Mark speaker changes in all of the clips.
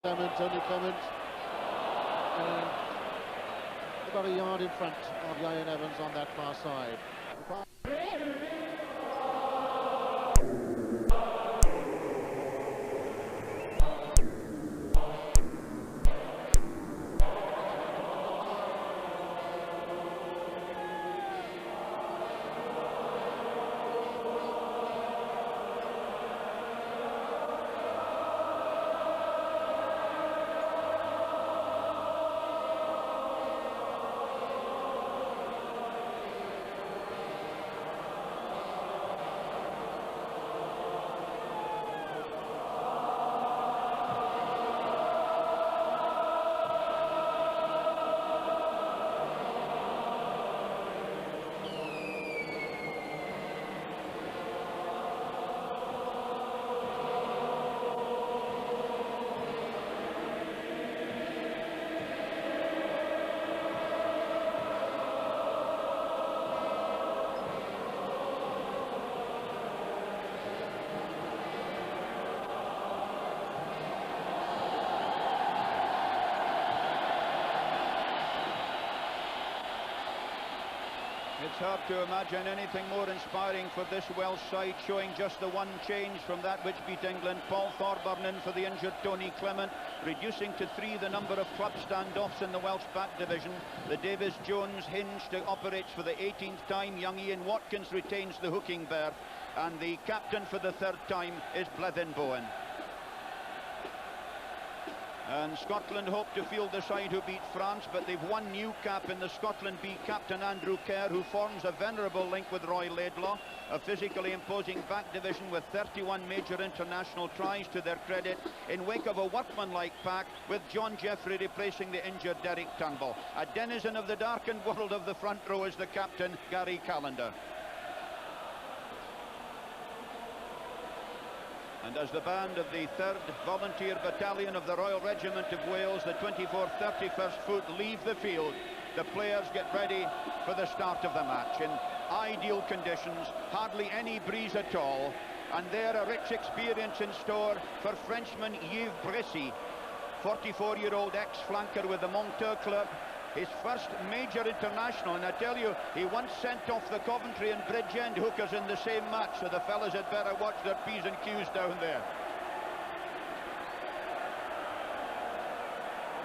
Speaker 1: Tony Clement, about a yard in front of Ieuan Evans on that far side.
Speaker 2: It's hard to imagine anything more inspiring for this Welsh side, showing just the one change from that which beat England. Paul Thorburn in for the injured Tony Clement, reducing to 3 the number of club standoffs in the Welsh back division. The Davies-Jones hinge operates for the 18th time. Young Ian Watkins retains the hooking berth, and the captain for the 3rd time is Bleddyn Bowen. And Scotland hope to field the side who beat France, but they've one new cap in the Scotland B captain Andrew Kerr, who forms a venerable link with Roy Laidlaw, a physically imposing back division with 31 major international tries to their credit, in wake of a workmanlike pack, with John Jeffrey replacing the injured Derek Turnbull. A denizen of the darkened world of the front row is the captain, Gary Callander. And as the band of the 3rd Volunteer Battalion of the Royal Regiment of Wales, the 24th 31st Foot, leave the field, the players get ready for the start of the match in ideal conditions, hardly any breeze at all, and there a rich experience in store for Frenchman Yves Bressy, 44-year-old ex-flanker with the Monteur club. His first major international, and I tell you, he once sent off the Coventry and Bridgend hookers in the same match, so the fellas had better watch their P's and Q's down there.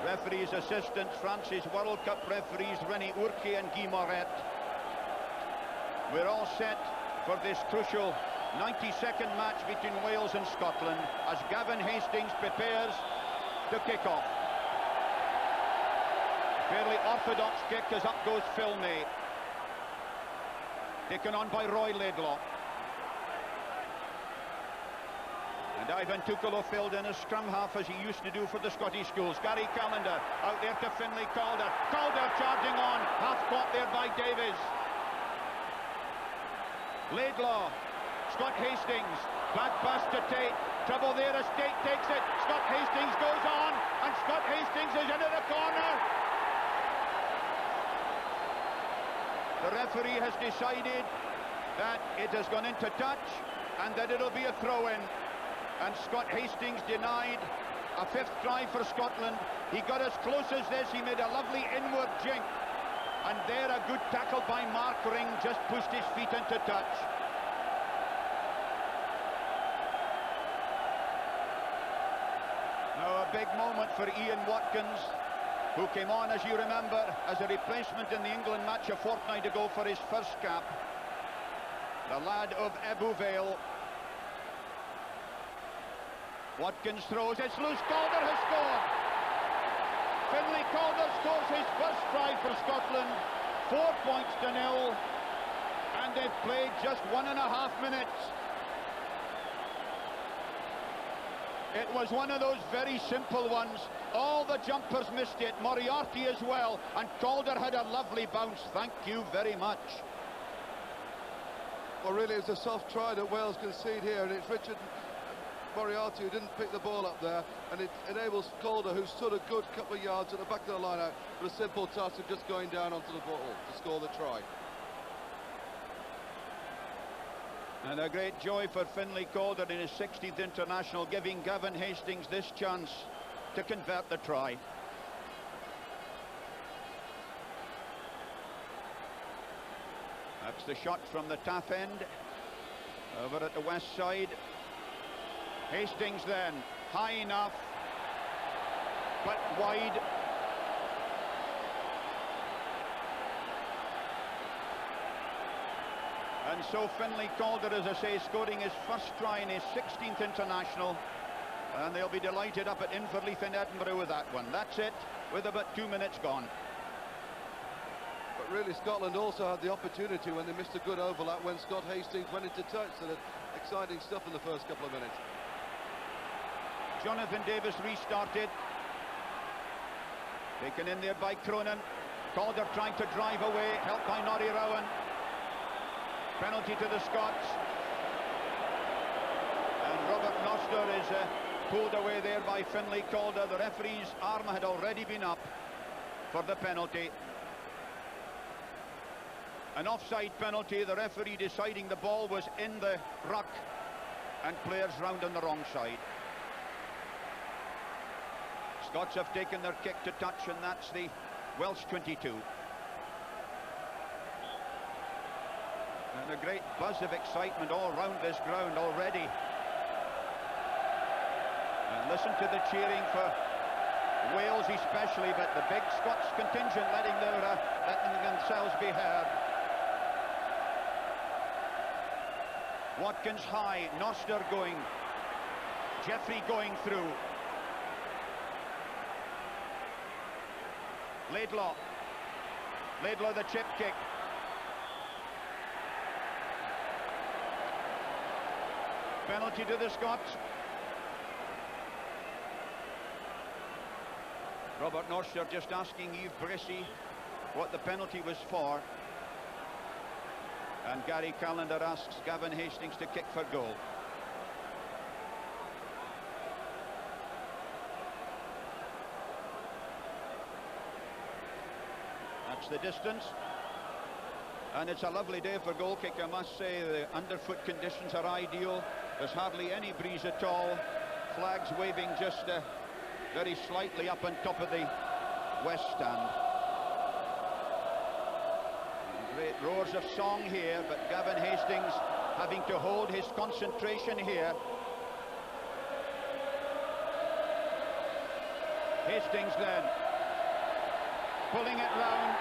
Speaker 2: Referees, assistants, France's World Cup referees, René Urquie and Guy Moret. We're all set for this crucial 92nd match between Wales and Scotland, as Gavin Hastings prepares to kick off. Fairly orthodox kick as up goes Finlay. Taken on by Roy Laidlaw. And Ivan Tukalo filled in as scrum half as he used to do for the Scottish schools. Gary Callander out there to Finlay. Calder charging on. Half caught there by Davies. Laidlaw. Scott Hastings. Back pass to Tait. Trouble there as Tait takes it. Scott Hastings goes on. And Scott Hastings is into the corner. The referee has decided that it has gone into touch and that it'll be a throw-in. And Scott Hastings denied a 5th try for Scotland. He got as close as this. He made a lovely inward jink. And there a good tackle by Mark Ring, just pushed his feet into touch. Now a big moment for Ieuan Watkins, who came on, as you remember, as a replacement in the England match a fortnight ago for his first cap. The lad of Ebbw Vale. Watkins throws, it's loose, Calder has scored! Finlay Calder scores his first try for Scotland, 4-0, and they've played just 1.5 minutes. It was one of those very simple ones. All the jumpers missed it, Moriarty as well, and Calder had a lovely bounce. Thank you very much.
Speaker 3: Well, really, it's a soft try that Wales concede here, and it's Richard Moriarty who didn't pick the ball up there, and it enables Calder, who stood a good couple of yards at the back of the line-out, with a simple task of just going down onto the ball to score the try.
Speaker 2: And a great joy for Finlay Calder in his 60th international, giving Gavin Hastings this chance to convert the try. That's the shot from the taff end, over at the west side. Hastings then, high enough, but wide. And so Finlay Calder, as I say, scoring his first try in his 16th international. And they'll be delighted up at Inverleith in Edinburgh with that one. That's it, with about 2 minutes gone.
Speaker 3: But really, Scotland also had the opportunity when they missed a good overlap when Scott Hastings went into touch. So that exciting stuff in the first couple of minutes.
Speaker 2: Jonathan Davies restarted. Taken in there by Cronin. Calder trying to drive away, helped by Norrie Rowan. Penalty to the Scots. And Robert Norster is pulled away there by Finlay Calder. The referee's arm had already been up for the penalty. An offside penalty, the referee deciding the ball was in the ruck and players round on the wrong side. Scots have taken their kick to touch, and that's the Welsh 22. And a great buzz of excitement all round this ground already. And listen to the cheering for Wales especially, but the big Scots contingent letting themselves be heard. Watkins high, Norster going, Jeffrey going through. Laidlaw the chip kick. Penalty to the Scots. Robert Norster just asking Yves Brissy what the penalty was for. And Gary Callander asks Gavin Hastings to kick for goal. That's the distance. And it's a lovely day for goal kick, I must say. The underfoot conditions are ideal. There's hardly any breeze at all. Flags waving just very slightly up on top of the west stand. Great roars of song here, but Gavin Hastings having to hold his concentration here. Hastings then pulling it round.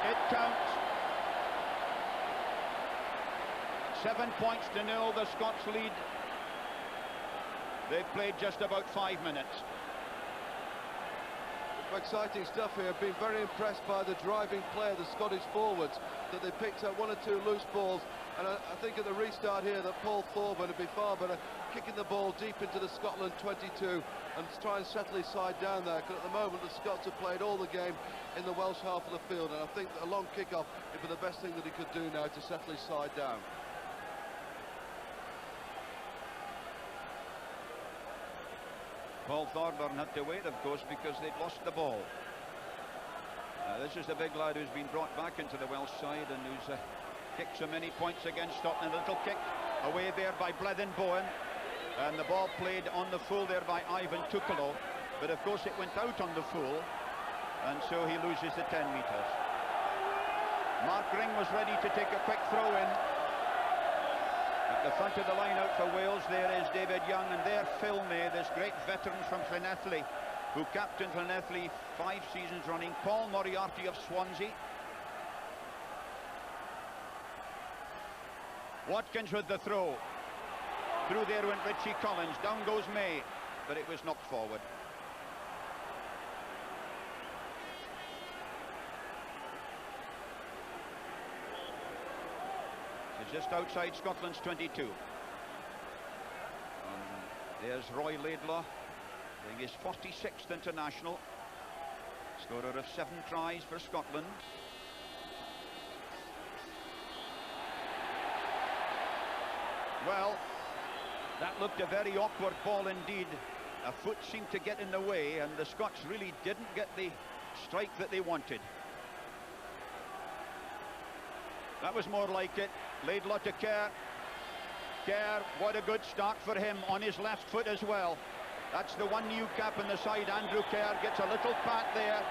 Speaker 2: It counts. 7 points to 0, the Scots lead. They've played just about 5 minutes.
Speaker 3: Exciting stuff here. Been very impressed by the driving play of the Scottish forwards, that they picked up 1 or 2 loose balls, and I think at the restart here that Paul Thorburn would be far better kicking the ball deep into the Scotland 22 and try and settle his side down there, because at the moment the Scots have played all the game in the Welsh half of the field, and I think that a long kick-off would be the best thing that he could do now to settle his side down.
Speaker 2: Paul Thorburn had to wait, of course, because they'd lost the ball. This is the big lad who's been brought back into the Welsh side and who's kicked so many points against Scotland. A little kick away there by Bleddyn Bowen, and the ball played on the full there by Ivan Tukalo, but of course it went out on the full, and so he loses the 10 metres. Mark Ring was ready to take a quick throw in. At the front of the line out for Wales, there is David Young, and there Finlay, this great veteran from Llanelli, who captained Llanelli 5 seasons running. Paul Moriarty of Swansea. Watkins with the throw. Through there went Richie Collins. Down goes May, but it was knocked forward. Just outside Scotland's 22. There's Roy Laidlaw, doing his 46th international. Scorer of 7 tries for Scotland. Well, that looked a very awkward ball indeed. A foot seemed to get in the way, and the Scots really didn't get the strike that they wanted. That was more like it. Laidlaw to Kerr. Kerr, what a good start for him on his left foot as well. That's the one new cap in the side. Andrew Kerr gets a little pat there.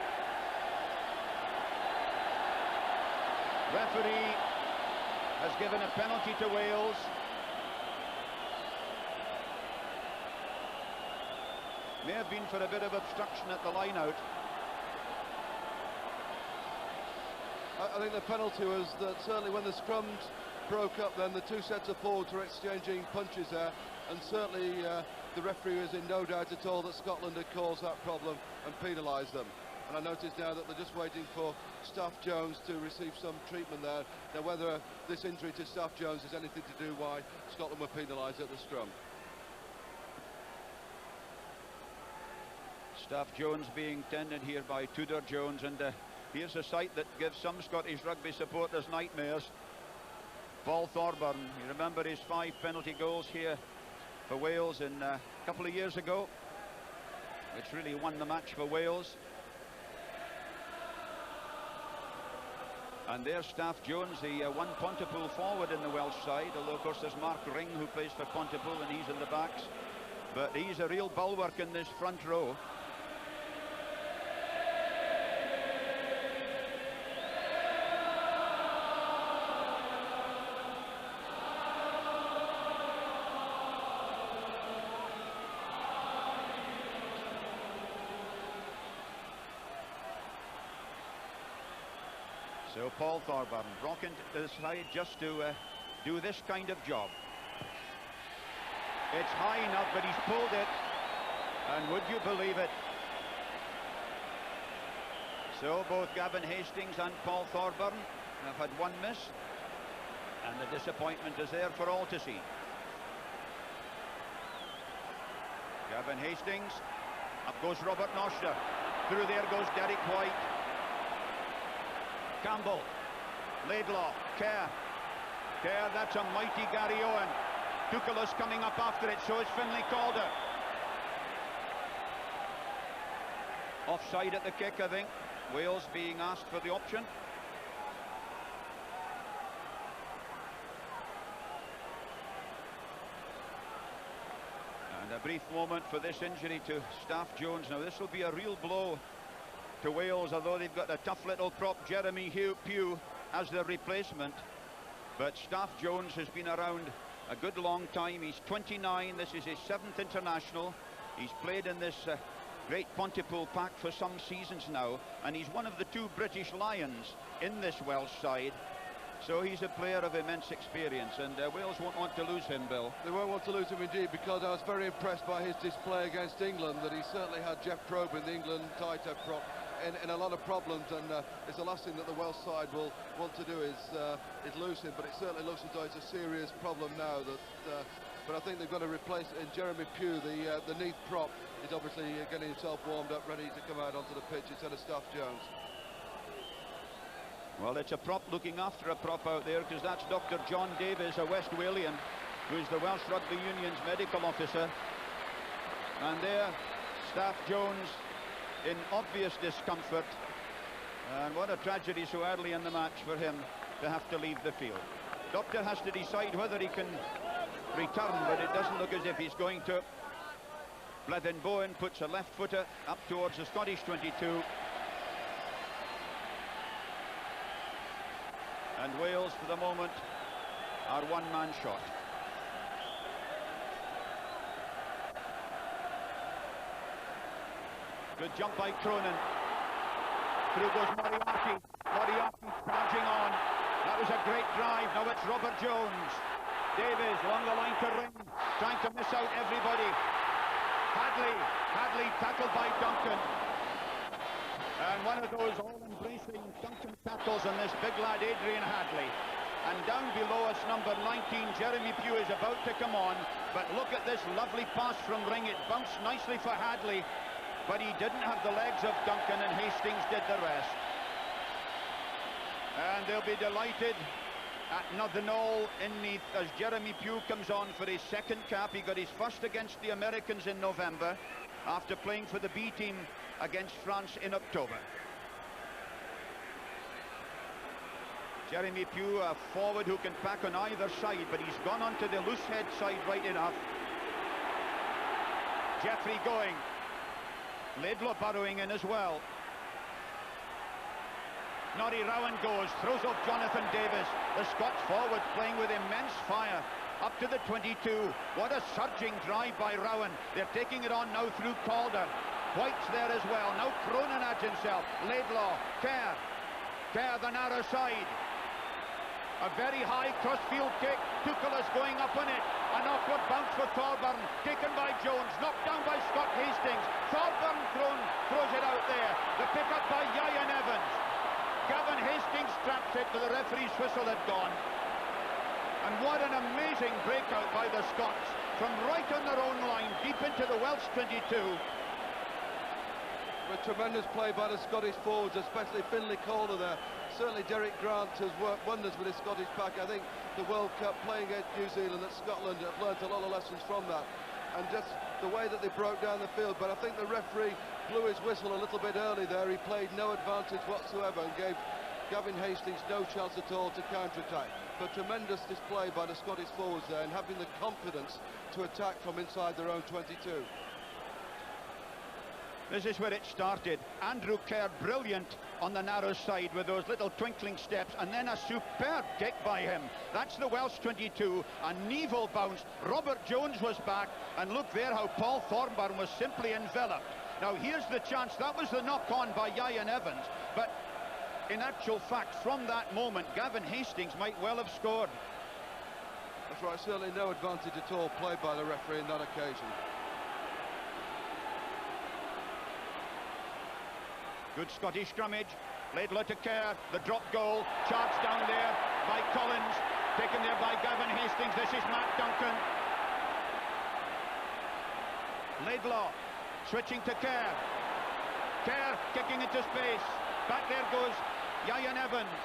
Speaker 2: Referee has given a penalty to Wales. May have been for a bit of obstruction at the line-out.
Speaker 3: I think the penalty was that certainly when the scrums broke up, then the two sets of forwards were exchanging punches there, and certainly the referee was in no doubt at all that Scotland had caused that problem and penalised them. And I notice now that they're just waiting for Staff Jones to receive some treatment there. Now, whether this injury to Staff Jones is anything to do why Scotland were penalised at the scrum.
Speaker 2: Staff Jones being tended here by Tudor Jones, and here's a sight that gives some Scottish rugby supporters nightmares. Paul Thorburn, you remember his 5 penalty goals here for Wales in a couple of years ago, which really won the match for Wales. And there's Staff Jones, the one Pontypool forward in the Welsh side, although of course there's Mark Ring who plays for Pontypool and he's in the backs. But he's a real bulwark in this front row. So Paul Thorburn brought into the side just to do this kind of job. It's high enough, but he's pulled it, and would you believe it? So both Gavin Hastings and Paul Thorburn have had one miss, and the disappointment is there for all to see. Gavin Hastings, up goes Robert Norster, through there goes Derek White. Campbell, Laidlaw, Kerr, that's a mighty Gary Ieuan. Tukalo's coming up after it, so is Finlay Calder. Offside at the kick, I think. Wales being asked for the option. And a brief moment for this injury to Staff Jones. Now this will be a real blow to Wales, although they've got a tough little prop, Jeremy Pugh, as their replacement. But Staff Jones has been around a good long time. He's 29, this is his 7th international. He's played in this great Pontypool pack for some seasons now, and he's one of the 2 British Lions in this Welsh side. So he's a player of immense experience, and Wales won't want to lose him, Bill. They
Speaker 3: won't want to lose him indeed, because I was very impressed by his display against England, that he certainly had Jeff Probyn, the England Tait prop, in a lot of problems, and it's the last thing that the Welsh side will want to do is lose him, but it certainly looks as though it's a serious problem now. But I think they've got to replace it. And Jeremy Pugh, the Neath prop, is obviously getting himself warmed up, ready to come out onto the pitch instead of Staff Jones.
Speaker 2: Well, it's a prop looking after a prop out there, because that's Dr. John Davies, a West Walian, who's the Welsh Rugby Union's medical officer. And there, Staff Jones in obvious discomfort, and what a tragedy so early in the match for him to have to leave the field. Doctor has to decide whether he can return, but it doesn't look as if he's going to. Bleddyn Bowen puts a left footer up towards the Scottish 22, and Wales for the moment are one-man short. Good jump by Cronin. Through goes Moriarty. Moriarty charging on. That was a great drive. Now it's Robert Jones. Davies along the line to Ring, trying to miss out everybody. Hadley tackled by Duncan. And one of those all-embracing Duncan tackles on this big lad Adrian Hadley. And down below us, number 19, Jeremy Pugh, is about to come on. But look at this lovely pass from Ring. It bounced nicely for Hadley, but he didn't have the legs of Duncan, and Hastings did the rest. And they'll be delighted at Nothinall in Neath as Jeremy Pugh comes on for his 2nd cap. He got his first against the Americans in November, after playing for the B team against France in October. Jeremy Pugh, a forward who can pack on either side, but he's gone onto the loose head side right enough. Jeffrey going. Laidlaw burrowing in as well. Norrie Rowan goes, throws off Jonathan Davies. The Scots forwards playing with immense fire. Up to the 22. What a surging drive by Rowan. They're taking it on now through Calder. White's there as well. Now Cronin adds himself. Laidlaw, Kerr, the narrow side. A very high crossfield kick. Tukalo's going up on it. An awkward bounce for Thorburn. Taken by Jones. Knocked down by Scott Hastings. Thorburn throws it out there. The pick up by Ieuan Evans. Gavin Hastings traps it, but the referee's whistle had gone. And what an amazing breakout by the Scots. From right on their own line, deep into the Welsh 22.
Speaker 3: A tremendous play by the Scottish forwards, especially Finlay, Calder there. Certainly Derek Grant has worked wonders with his Scottish pack. I think the World Cup playing against New Zealand at Scotland have learnt a lot of lessons from that. And just the way that they broke down the field. But I think the referee blew his whistle a little bit early there. He played no advantage whatsoever and gave Gavin Hastings no chance at all to counter-attack. But tremendous display by the Scottish forwards there and having the confidence to attack from inside their own 22.
Speaker 2: This is where it started. Andrew Kerr, brilliant on the narrow side with those little twinkling steps, and then a superb kick by him. That's the Welsh 22. A Neville bounce. Robert Jones was back, and look there how Paul Thorburn was simply enveloped. Now here's the chance. That was the knock-on by Ieuan Evans, but in actual fact, from that moment, Gavin Hastings might well have scored.
Speaker 3: That's right, certainly no advantage at all played by the referee on that occasion.
Speaker 2: Good Scottish scrummage. Laidlaw to Kerr, the drop goal, charged down there by Collins, taken there by Gavin Hastings. This is Matt Duncan. Laidlaw switching to Kerr. Kerr kicking into space. Back there goes Ieuan Evans.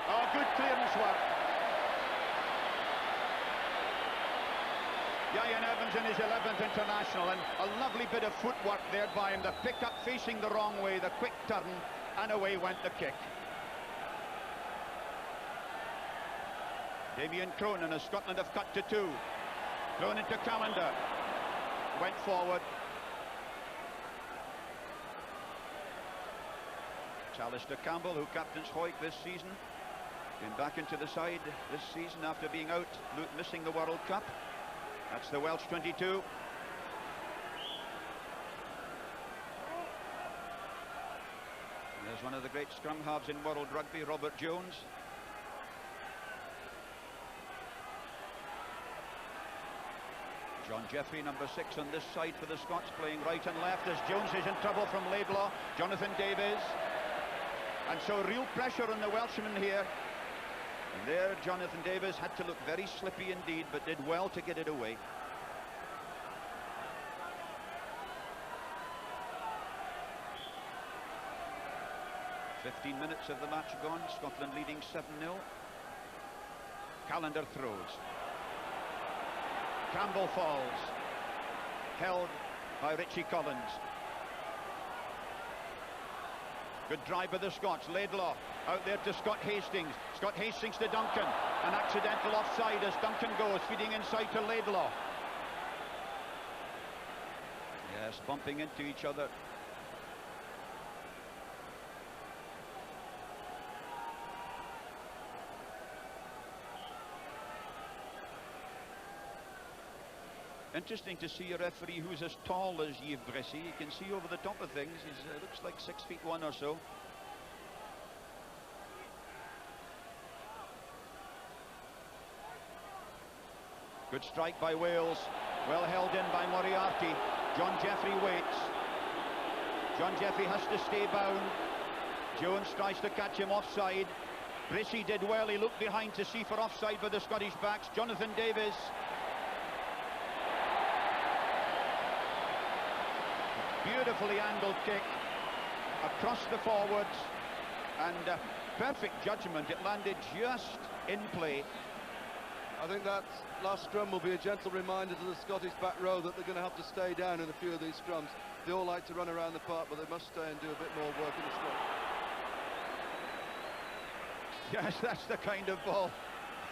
Speaker 2: Oh, good clearance work. Ieuan Evans in his 11th international, and a lovely bit of footwork there by him. The pick-up facing the wrong way, the quick turn, and away went the kick. Damian Cronin, as Scotland have cut to 2. Cronin to Callander. Went forward. It's Alastair Campbell, who captains Hoyk this season. Came back into the side this season after being out, missing the World Cup. That's the Welsh 22. There's one of the great scrum halves in world rugby, Robert Jones. John Jeffrey, number 6 on this side for the Scots, playing right and left as Jones is in trouble from Laidlaw. Jonathan Davies. And so real pressure on the Welshman here. And there Jonathan Davies had to look very slippy indeed, but did well to get it away. "15 minutes of the match gone, Scotland leading 7-0. Callander throws. Campbell falls. Held by Richie Collins. Good drive by the Scots. Laidlaw out there to Scott Hastings. Scott Hastings to Duncan. An accidental offside as Duncan goes, feeding inside to Laidlaw. Yes, bumping into each other. Interesting to see a referee who's as tall as Yves Bressy. You can see over the top of things. He looks like 6'1" or so. Good strike by Wales. Well held in by Moriarty. John Jeffrey waits. John Jeffrey has to stay bound. Jones tries to catch him offside. Bressy did well. He looked behind to see for offside by the Scottish backs. Jonathan Davies. Beautifully angled kick across the forwards, and perfect judgment. It landed just in play.
Speaker 3: I think that last scrum will be a gentle reminder to the Scottish back row that they're going to have to stay down in a few of these scrums. They all like to run around the park, but they must stay and do a bit more work in the scrum.
Speaker 2: Yes, that's the kind of ball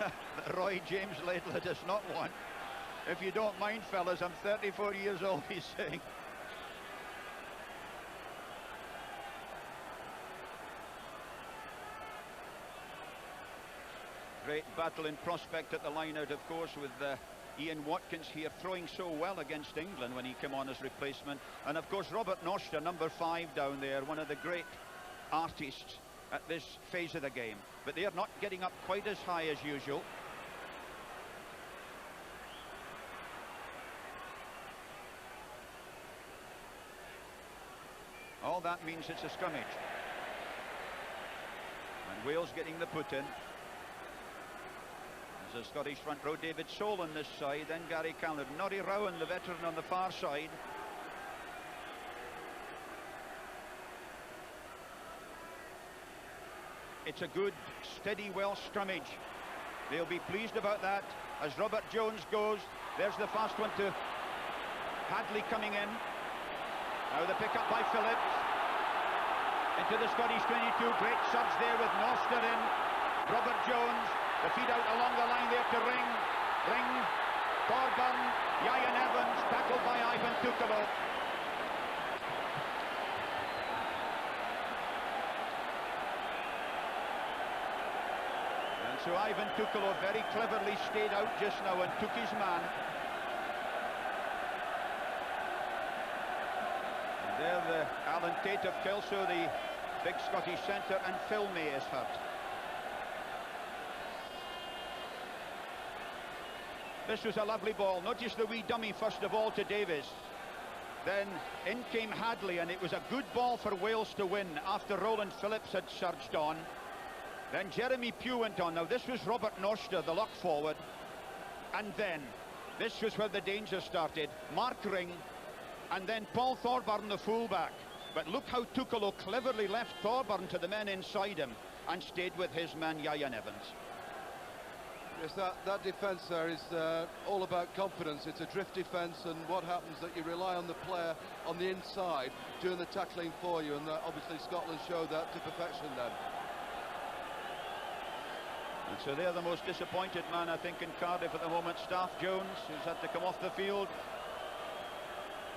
Speaker 2: that Roy James Laidlaw does not want. If you don't mind, fellas, I'm 34 years old, he's saying. Great battle in prospect at the line-out, of course, with Ieuan Watkins here throwing so well against England when he came on as replacement. And, of course, Robert Norster, number 5 down there, one of the great artists at this phase of the game. But they are not getting up quite as high as usual. All that means it's a scrummage. And Wales getting the put in. There's a Scottish front row, David Soul on this side, then Gary Callander. Norrie Rowan, the veteran, on the far side. It's a good, steady, well scrummage. They'll be pleased about that as Robert Jones goes. There's the fast one to Hadley coming in. Now the pick up by Phillips. Into the Scottish 22. Great subs there with Norster in. Robert Jones. The feed out along the line there to Ring. Thorburn. Ieuan Evans. Tackled by Ivan Tukalo. And so Ivan Tukalo very cleverly stayed out just now and took his man. There the Allan Tait of Kelso, the big Scottish centre, and Finlay is hurt. This was a lovely ball. Notice the wee dummy first of all to Davies. Then in came Hadley, and it was a good ball for Wales to win after Rowland Phillips had surged on. Then Jeremy Pugh went on. Now this was Robert Norster, the lock forward. And then, this was where the danger started. Mark Ring. And then Paul Thorburn, the fullback. But look how Tukalo cleverly left Thorburn to the men inside him and stayed with his man, Ieuan Evans.
Speaker 3: Yes, that defence there is all about confidence. It's a drift defence, and what happens that you rely on the player on the inside doing the tackling for you, and obviously Scotland showed that to perfection then.
Speaker 2: And so they're the most disappointed man, I think, in Cardiff at the moment. Staff Jones, who's had to come off the field.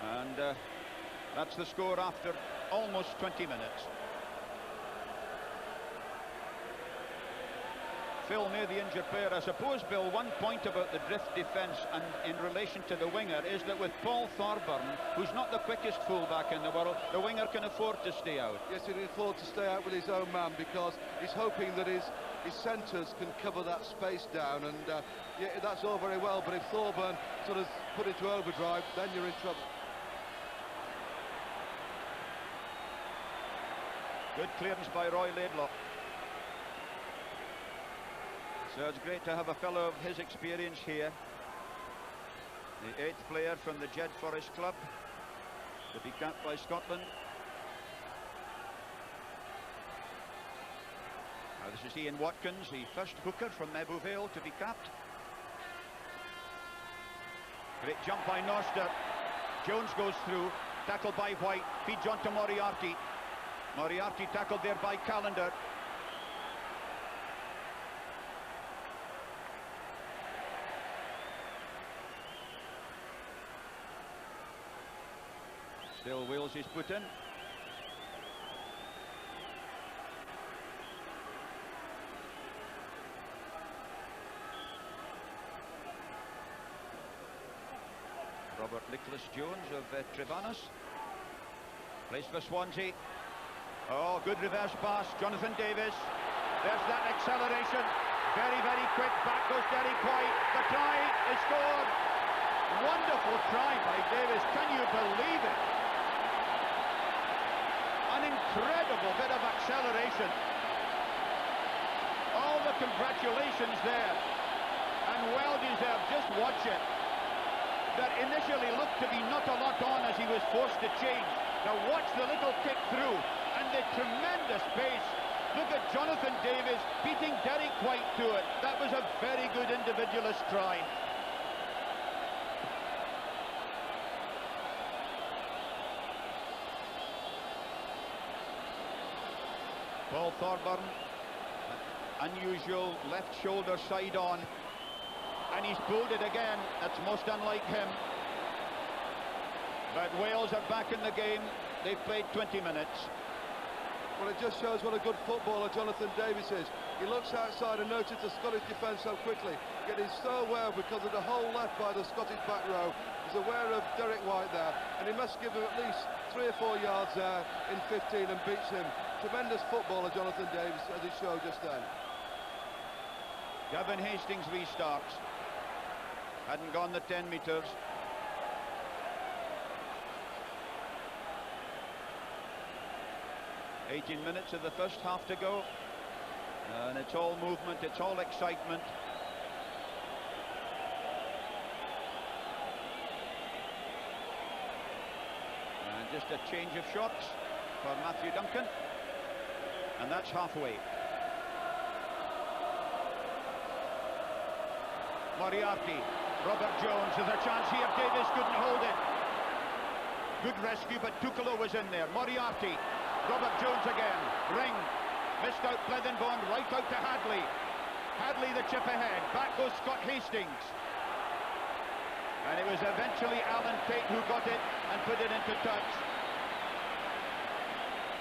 Speaker 2: And that's the score after almost 20 minutes. Phil May, the injured player. I suppose, Bill, one point about the drift defence and in relation to the winger is that with Paul Thorburn, who's not the quickest fullback in the world, the winger can afford to stay out.
Speaker 3: Yes, he can afford to stay out with his own man because he's hoping that his centres can cover that space down, and yeah, that's all very well, but if Thorburn sort of put into overdrive, then you're in trouble.
Speaker 2: Good clearance by Roy Laidlaw. So it's great to have a fellow of his experience here. The 8th player from the Jed Forest Club to be capped by Scotland. Now this is Ieuan Watkins, the first hooker from Ebbw Vale to be capped. Great jump by Norster. Jones goes through, tackled by White, feeds on to Moriarty. Moriarty tackled there by Callander. Still Wales is put in. Robert Nicholas Jones of Trevannis. Plays for Swansea. Oh, good reverse pass, Jonathan Davies. There's that acceleration. Very, very quick. Back goes Derek White. The try is scored. Wonderful try by Davies. Can you believe it? An incredible bit of acceleration. All the congratulations there. And well deserved. Just watch it. That initially looked to be not a lot on as he was forced to change. Now watch the little kick through. And the tremendous pace. Look at Jonathan Davies beating Derek White to it. That was a very good individualist try. Paul Thorburn, unusual left shoulder side on. and he's pulled it again. That's most unlike him. But Wales are back in the game. They've played 20 minutes.
Speaker 3: Well, it just shows what a good footballer Jonathan Davies is. He looks outside and notices the Scottish defence so quickly, yet he's so aware because of the hole left by the Scottish back row. He's aware of Derek White there, and he must give him at least 3 or 4 yards there in 15 and beats him. Tremendous footballer Jonathan Davies, as he showed just then.
Speaker 2: Gavin Hastings restarts. Hadn't gone the 10 metres. "18 minutes of the first half to go, and it's all movement, it's all excitement. And just a change of shots for Matthew Duncan, and that's halfway. Moriarty, Robert Jones, there's a chance here. Davies couldn't hold it. Good rescue, but Tukalo was in there. Moriarty, Robert Jones again, ring, missed out Bleddyn, right out to Hadley. Hadley the chip ahead, back goes Scott Hastings. And it was eventually Allan Tait who got it and put it into touch.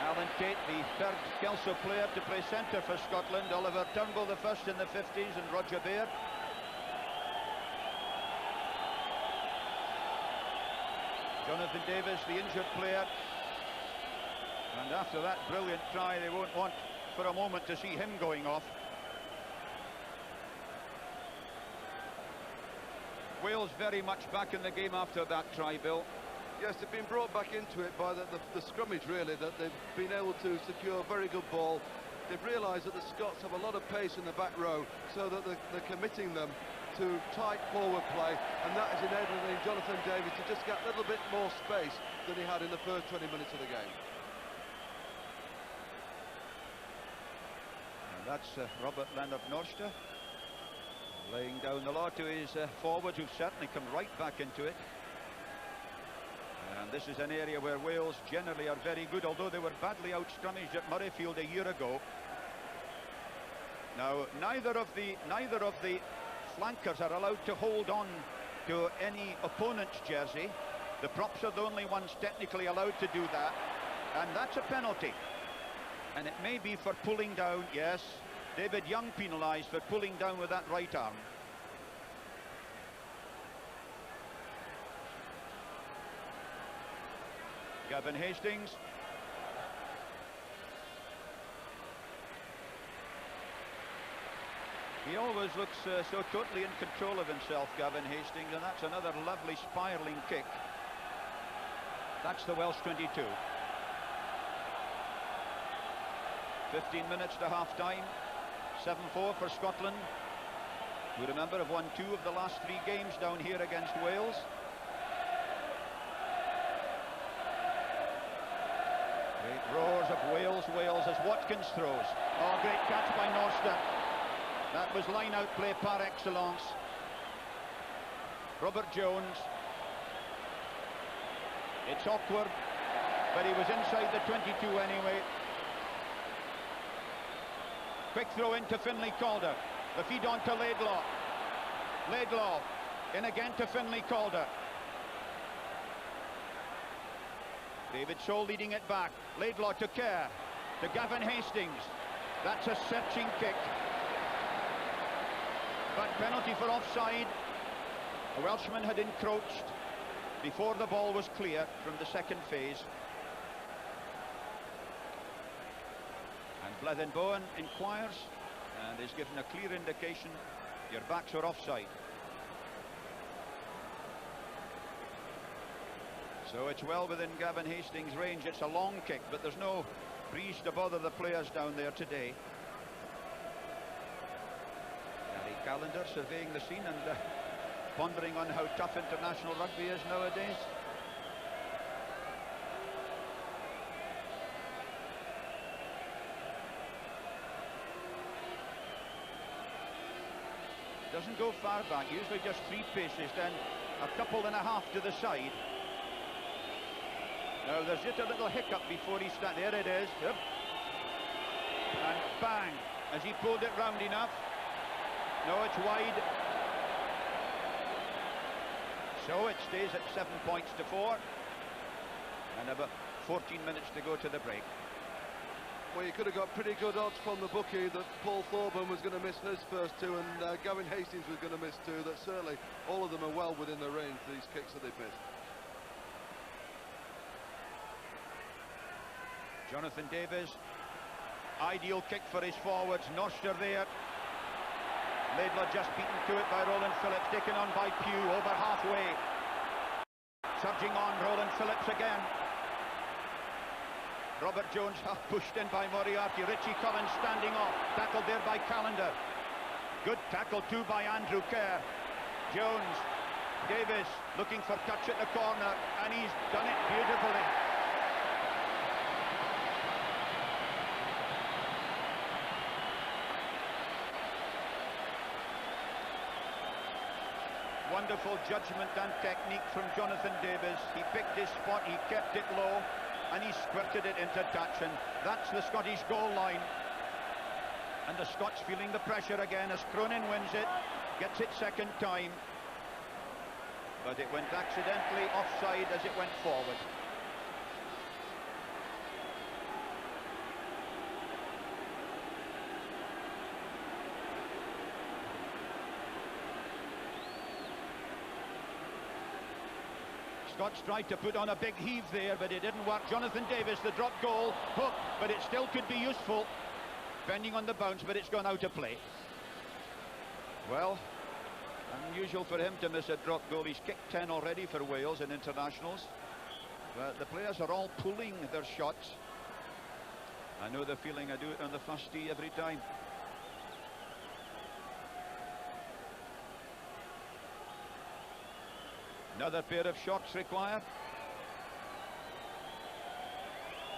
Speaker 2: Allan Tait, the third Kelso player to play centre for Scotland. Oliver Turnbull the first in the 50s, and Roger Baird. Jonathan Davies, the injured player. And after that brilliant try, they won't want for a moment to see him going off. Wales very much back in the game after that try, Bill.
Speaker 3: Yes, they've been brought back into it by the scrummage, really, that they've been able to secure a very good ball. They've realised that the Scots have a lot of pace in the back row, so that they're committing them to tight forward play, and that is enabling Jonathan Davies to just get a little bit more space than he had in the first 20 minutes of the game.
Speaker 2: And that's Robert Leonard Norster laying down the law to his forwards, who've certainly come right back into it. And this is an area where Wales generally are very good, although they were badly out-scrummaged at Murrayfield a year ago. Now, neither of the flankers are allowed to hold on to any opponent's jersey. The props are the only ones technically allowed to do that, and that's a penalty. And it may be for pulling down, yes. David Young penalised for pulling down with that right arm. Gavin Hastings. He always looks so totally in control of himself, Gavin Hastings, and that's another lovely spiralling kick. That's the Welsh 22. 15 minutes to half-time. 7-4 for Scotland, who, remember, have won 2 of the last 3 games down here against Wales. Great roars of Wales as Watkins throws. Oh, great catch by Norster. That was line-out play par excellence. Robert Jones. It's awkward, but he was inside the 22 anyway. Quick throw into Finlay Calder. The feed on to Laidlaw. Laidlaw in again to Finlay Calder. David Soul leading it back. Laidlaw to Kerr. To Gavin Hastings. That's a searching kick. But penalty for offside. The Welshman had encroached before the ball was clear from the second phase. And Bleddyn Bowen inquires and is given a clear indication your backs are offside. So it's well within Gavin Hastings' range. It's a long kick, but there's no breeze to bother the players down there today. Gary Callander surveying the scene and pondering on how tough international rugby is nowadays. Doesn't go far back, usually just 3 paces, then a couple and a half to the side. Now there's just a little hiccup before he starts. There it is. Yep. And bang, as he pulled it round enough. No, it's wide. So it stays at 7 points to 4. And about 14 minutes to go to the break.
Speaker 3: Well, you could have got pretty good odds from the bookie that Paul Thorburn was going to miss his first 2 and Gavin Hastings was going to miss 2. That certainly all of them are well within the range, these kicks that they've missed.
Speaker 2: Jonathan Davies, ideal kick for his forwards. Norster there. Laidlaw just beaten to it by Rowland Phillips, taken on by Pugh over halfway. Surging on, Rowland Phillips again. Robert Jones pushed in by Moriarty. Richie Collins standing off, tackled there by Callander. Good tackle too by Andrew Kerr. Jones, Davies looking for touch at the corner, and he's done it beautifully. Wonderful judgment and technique from Jonathan Davies. He picked his spot, he kept it low, and he squirted it into touch, and that's the Scottish goal line. And the Scots feeling the pressure again as Cronin wins it, gets it second time. But it went accidentally offside as it went forward. Scots tried to put on a big heave there, but it didn't work. Jonathan Davies, the drop goal, hook, but it still could be useful, depending on the bounce, but it's gone out of play. Well, unusual for him to miss a drop goal. He's kicked 10 already for Wales in internationals. But the players are all pulling their shots. I know the feeling. I do it on the first tee every time. Another pair of shots required.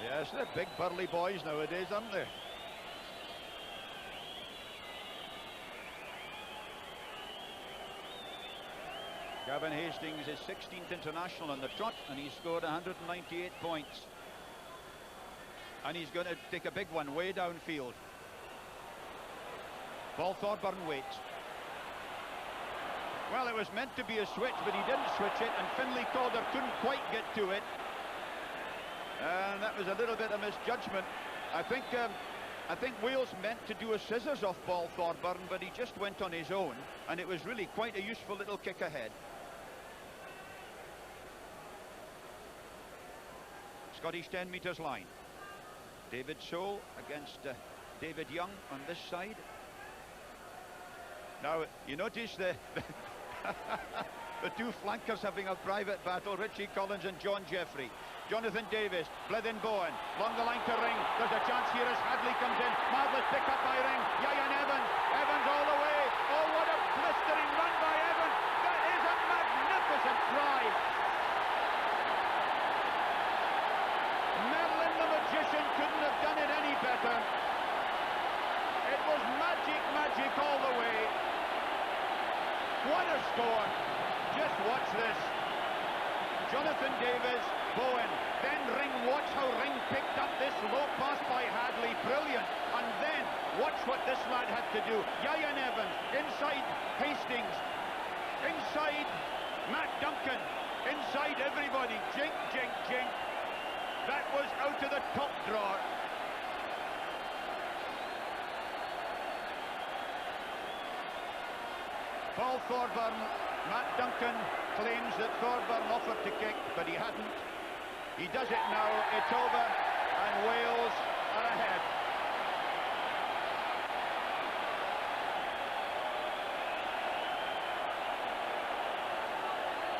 Speaker 2: Yes, they're big burly boys nowadays, aren't they? Gavin Hastings is 16th international on the trot, and he scored 198 points. And he's going to take a big one way downfield. Paul Thorburn waits. Well, it was meant to be a switch, but he didn't switch it, and Finlay Calder couldn't quite get to it. And that was a little bit of misjudgment. I think Wales meant to do a scissors off Paul Thorburn, but he just went on his own, and it was really quite a useful little kick ahead. Scottish 10 metres line. David Sole against David Young on this side. Now, you notice the two flankers having a private battle, Richie Collins and John Jeffrey. Jonathan Davies, Bleddyn Bowen, along the line to Ring. There's a chance here as Hadley comes in. Marvelous pick up by Ring. Ieuan Evans all the way. Oh, what a blistering run by Evans. That is a magnificent try. Merlin the magician couldn't have done it any better. It was magic all the way. What a score! Just watch this. Jonathan Davies, Bowen, then Ring. Watch how Ring picked up this low pass by Hadley. Brilliant. And then watch what this lad had to do. Ieuan Evans, inside Hastings, inside Matt Duncan, inside everybody. Jink, jink, jink. That was out of the top drawer. Paul Thorburn, Matt Duncan claims that Thorburn offered to kick, but he hadn't. He does it now, it's over, and Wales are ahead.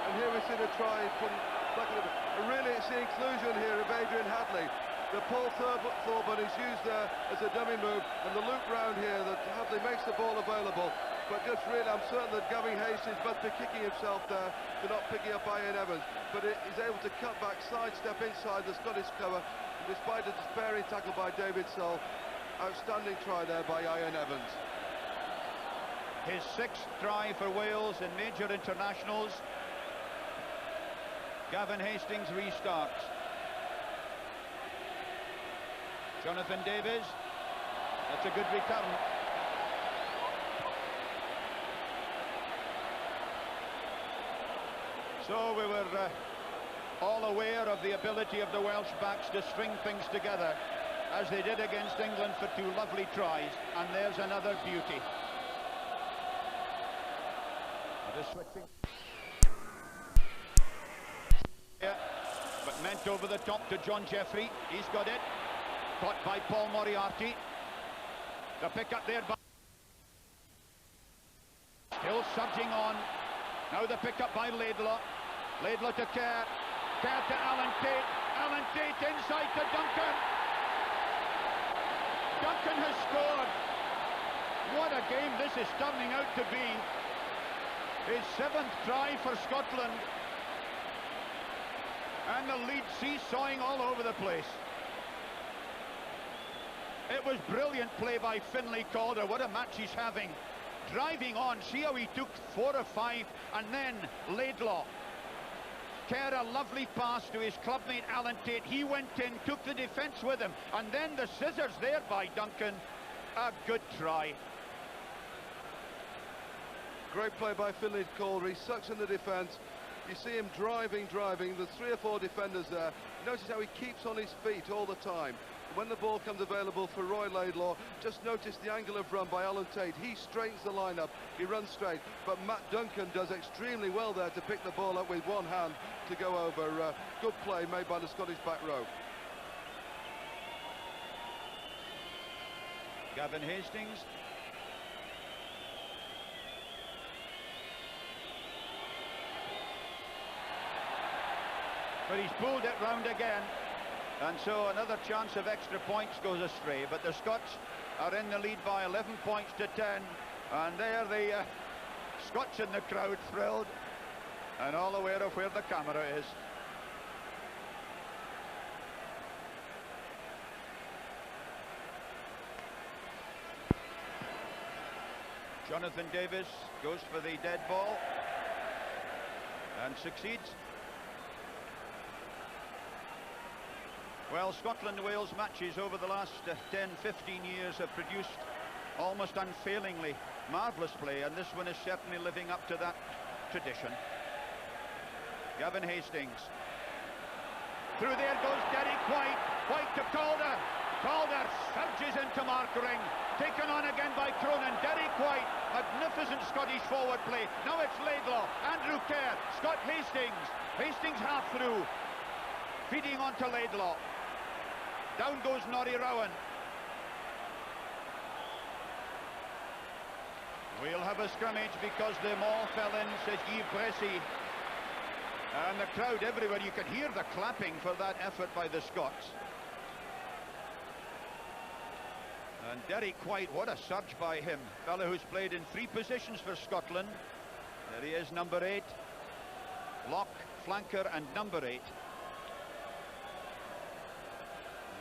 Speaker 3: And here we see the try from really it's the inclusion here of Adrian Hadley. The Paul Thorburn is used there as a dummy move, and the loop round here that Hadley makes the ball available. But just really, I'm certain that Gavin Hastings must be kicking himself there for not picking up Ieuan Evans. But he's able to cut back, sidestep inside the Scottish cover, despite a despairing tackle by David Sole. Outstanding try there by Ieuan Evans.
Speaker 2: His 6th try for Wales in major internationals. Gavin Hastings restarts. Jonathan Davies, that's a good return. So we were all aware of the ability of the Welsh backs to string things together, as they did against England for 2 lovely tries, and there's another beauty. Yeah, but meant over the top to John Jeffrey. He's got it. Caught by Paul Moriarty. The pick up there by... Still surging on. Now the pick up by Laidlaw. Laidlaw to Kerr. Kerr to Allan Tait. Allan Tait inside to Duncan. Duncan has scored. What a game this is turning out to be. His 7th try for Scotland. And the lead seesawing all over the place. It was brilliant play by Finlay Calder. What a match he's having. Driving on, see how he took 4 or 5, and then Laidlaw. Kerr, a lovely pass to his clubmate Allan Tait. He went in, took the defence with him, and then the scissors there by Duncan. A good try.
Speaker 3: Great play by Finlay Calder. He sucks in the defence. You see him driving. There's 3 or 4 defenders there. Notice how he keeps on his feet all the time. When the ball comes available for Roy Laidlaw, just notice the angle of run by Allan Tait. He straightens the line-up, he runs straight, but Matt Duncan does extremely well there to pick the ball up with one hand to go over. Good play made by the Scottish back row.
Speaker 2: Gavin Hastings. But he's pulled it round again. And so another chance of extra points goes astray, but the Scots are in the lead by 11 points to 10, and there the Scots in the crowd thrilled and all aware of where the camera is. Jonathan Davies goes for the dead ball and succeeds. Well, Scotland-Wales matches over the last 10-15 years have produced almost unfailingly marvellous play, and this one is certainly living up to that tradition. Gavin Hastings. Through there goes Derek White. White to Calder. Calder surges into mark ring. Taken on again by Cronin. Derek White. Magnificent Scottish forward play. Now it's Laidlaw. Andrew Kerr. Scott Hastings. Hastings half through. Feeding on to Laidlaw. Down goes Norrie Rowan. We'll have a scrimmage because the maul fell in, says Yves Bressy. And the crowd everywhere, you could hear the clapping for that effort by the Scots. And Derek White, what a surge by him. Fellow who's played in 3 positions for Scotland. There he is, number 8. Lock, flanker and number 8.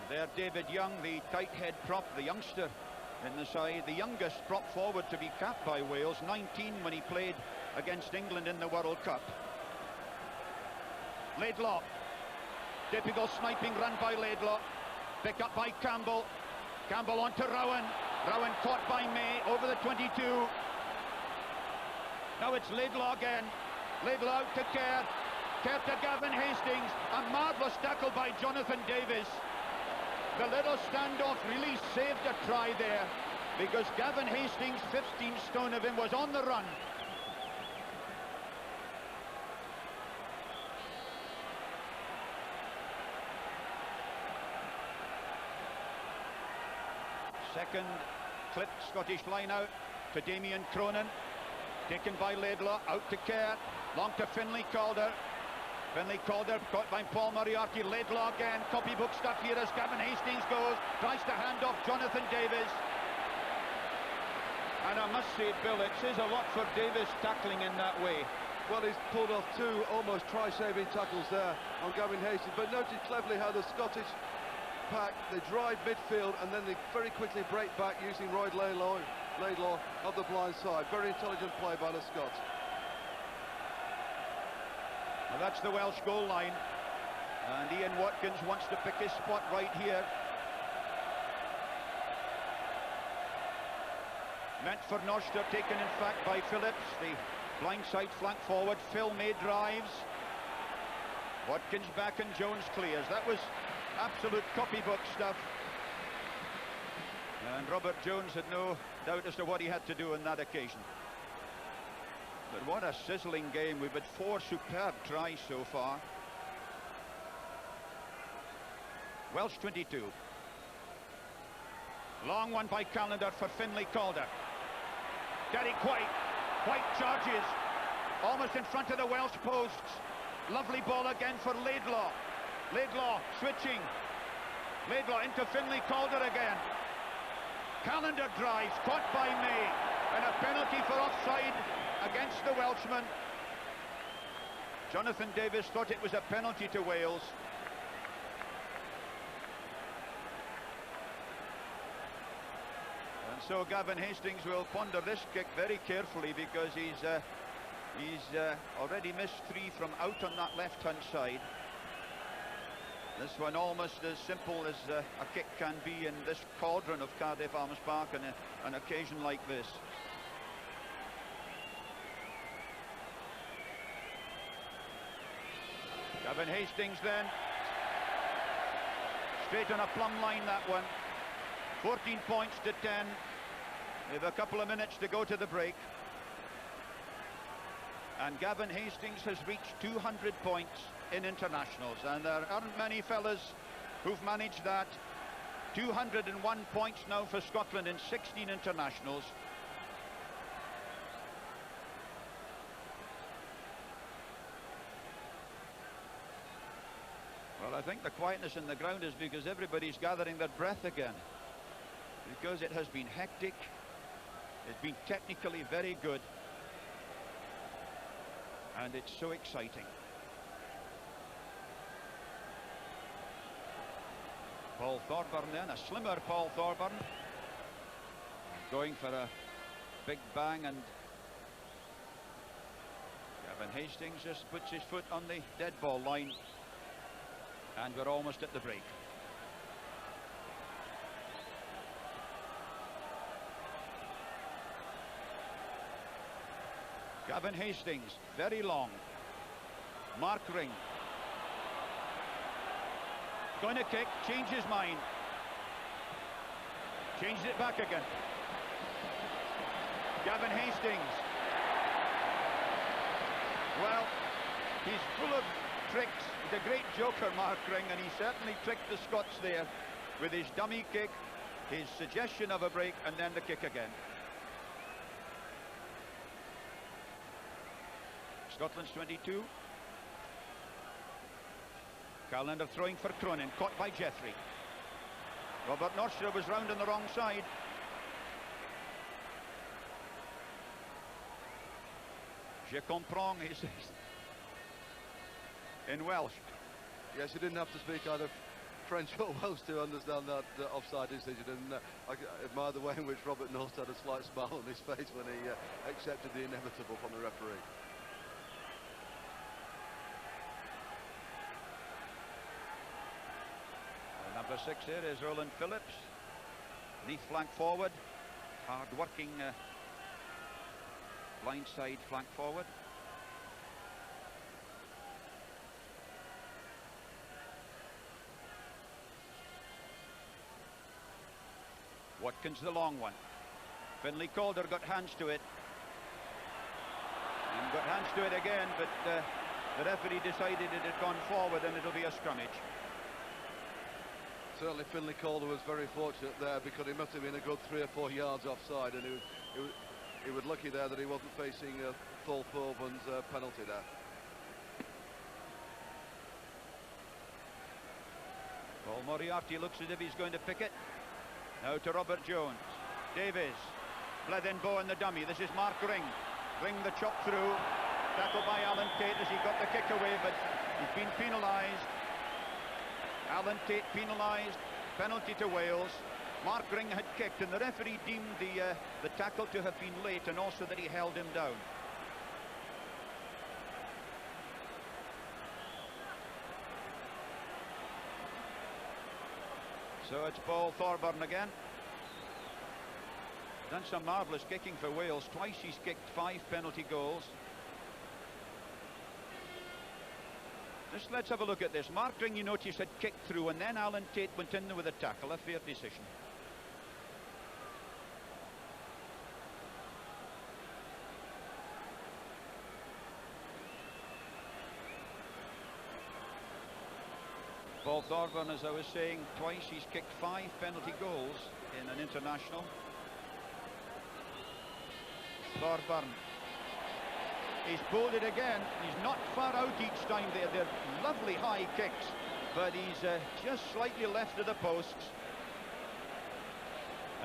Speaker 2: There David Young, the tight head prop, the youngster in the side, the youngest prop forward to be capped by Wales, 19 when he played against England in the World Cup. Laidlaw, typical sniping run by Laidlaw, pick up by Campbell, Campbell on to Rowan, Rowan caught by May over the 22. Now it's Laidlaw again, Laidlaw out to Kerr, Kerr to Gavin Hastings, a marvellous tackle by Jonathan Davies. The little standoff really saved a try there, because Gavin Hastings, 15 stone of him, was on the run. Second clipped Scottish line out to Damian Cronin, taken by Laidlaw, out to Kerr, long to Finlay Calder. Finlay Calder caught by Paul Moriarty. Laidlaw again, copybook stuff here as Gavin Hastings goes, tries to hand off Jonathan Davies. And I must say, Bill, it says a lot for Davies tackling in that way.
Speaker 3: Well, he's pulled off 2 almost try-saving tackles there on Gavin Hastings, but notice cleverly how the Scottish pack, they drive midfield and then they very quickly break back using Roy Laidlaw of the blind side. Very intelligent play by the Scots.
Speaker 2: Well, that's the Welsh goal line, and Ieuan Watkins wants to pick his spot right here. Meant for Norster, taken in fact by Phillips, the blindside flank forward. Phil May drives, Watkins back and Jones clears. That was absolute copybook stuff. And Robert Jones had no doubt as to what he had to do on that occasion. But what a sizzling game. We've had 4 superb tries so far. Welsh 22. Long one by Callander for Finlay Calder. Derek White. White charges. Almost in front of the Welsh posts. Lovely ball again for Laidlaw. Laidlaw switching. Laidlaw into Finlay Calder again. Callander drives, caught by May, and a penalty for offside against the Welshman. Jonathan Davies thought it was a penalty to Wales. And so Gavin Hastings will ponder this kick very carefully, because he's already missed 3 from out on that left-hand side. This one almost as simple as a kick can be in this cauldron of Cardiff Arms Park on an occasion like this. Gavin Hastings then. Straight on a plumb line, that one. 14 points to 10. We have a couple of minutes to go to the break. And Gavin Hastings has reached 200 points in internationals, and there aren't many fellas who've managed that. 201 points now for Scotland in 16 internationals. Well, I think the quietness in the ground is because everybody's gathering their breath again, because it has been hectic. It's been technically very good, and it's so exciting. Paul Thorburn then, a slimmer Paul Thorburn, going for a big bang, and Gavin Hastings just puts his foot on the dead ball line, and we're almost at the break. Gavin Hastings, very long. Mark Ring. Going to kick, change his mind. Changes it back again. Gavin Hastings. Well, he's full of tricks. He's a great joker, Mark Ring, and he certainly tricked the Scots there with his dummy kick, his suggestion of a break, and then the kick again. Scotland's 22. Callander throwing for Cronin, caught by Jeffrey. Robert Norster was round on the wrong side. Je comprends, he says in Welsh.
Speaker 3: Yes, you didn't have to speak either French or Welsh to understand that offside decision, and I admire the way in which Robert Norster had a slight smile on his face when he accepted the inevitable from the referee.
Speaker 2: Number 6 here is Rowland Phillips. Leaf flank forward. Hard-working blindside flank forward. Watkins the long one. Finlay Calder got hands to it. And got hands to it again, but the referee decided it had gone forward and it'll be a scrummage.
Speaker 3: Certainly Finlay Calder was very fortunate there, because he must have been a good 3 or 4 yards offside, and he was lucky there that he wasn't facing Thorburn penalty there.
Speaker 2: Well, Moriarty looks as if he's going to pick it. Now to Robert Jones. Davies. Bleddyn, Bowen the dummy. This is Mark Ring. Ring the chop through. Tackled by Allan Tait as he got the kick away, but he's been penalised. Allan Tait penalised, penalty to Wales. Mark Ring had kicked, and the referee deemed the tackle to have been late, and also that he held him down. So it's Paul Thorburn again. Done some marvellous kicking for Wales. Twice he's kicked 5 penalty goals. Let's have a look at this. Mark Ring, you notice, had kicked through, and then Alan Tait went in with a tackle. A fair decision. Paul Thorburn, as I was saying, twice he's kicked 5 penalty goals in an international. Thorburn. He's bowled it again. He's not far out each time. They're lovely high kicks, but he's just slightly left of the posts.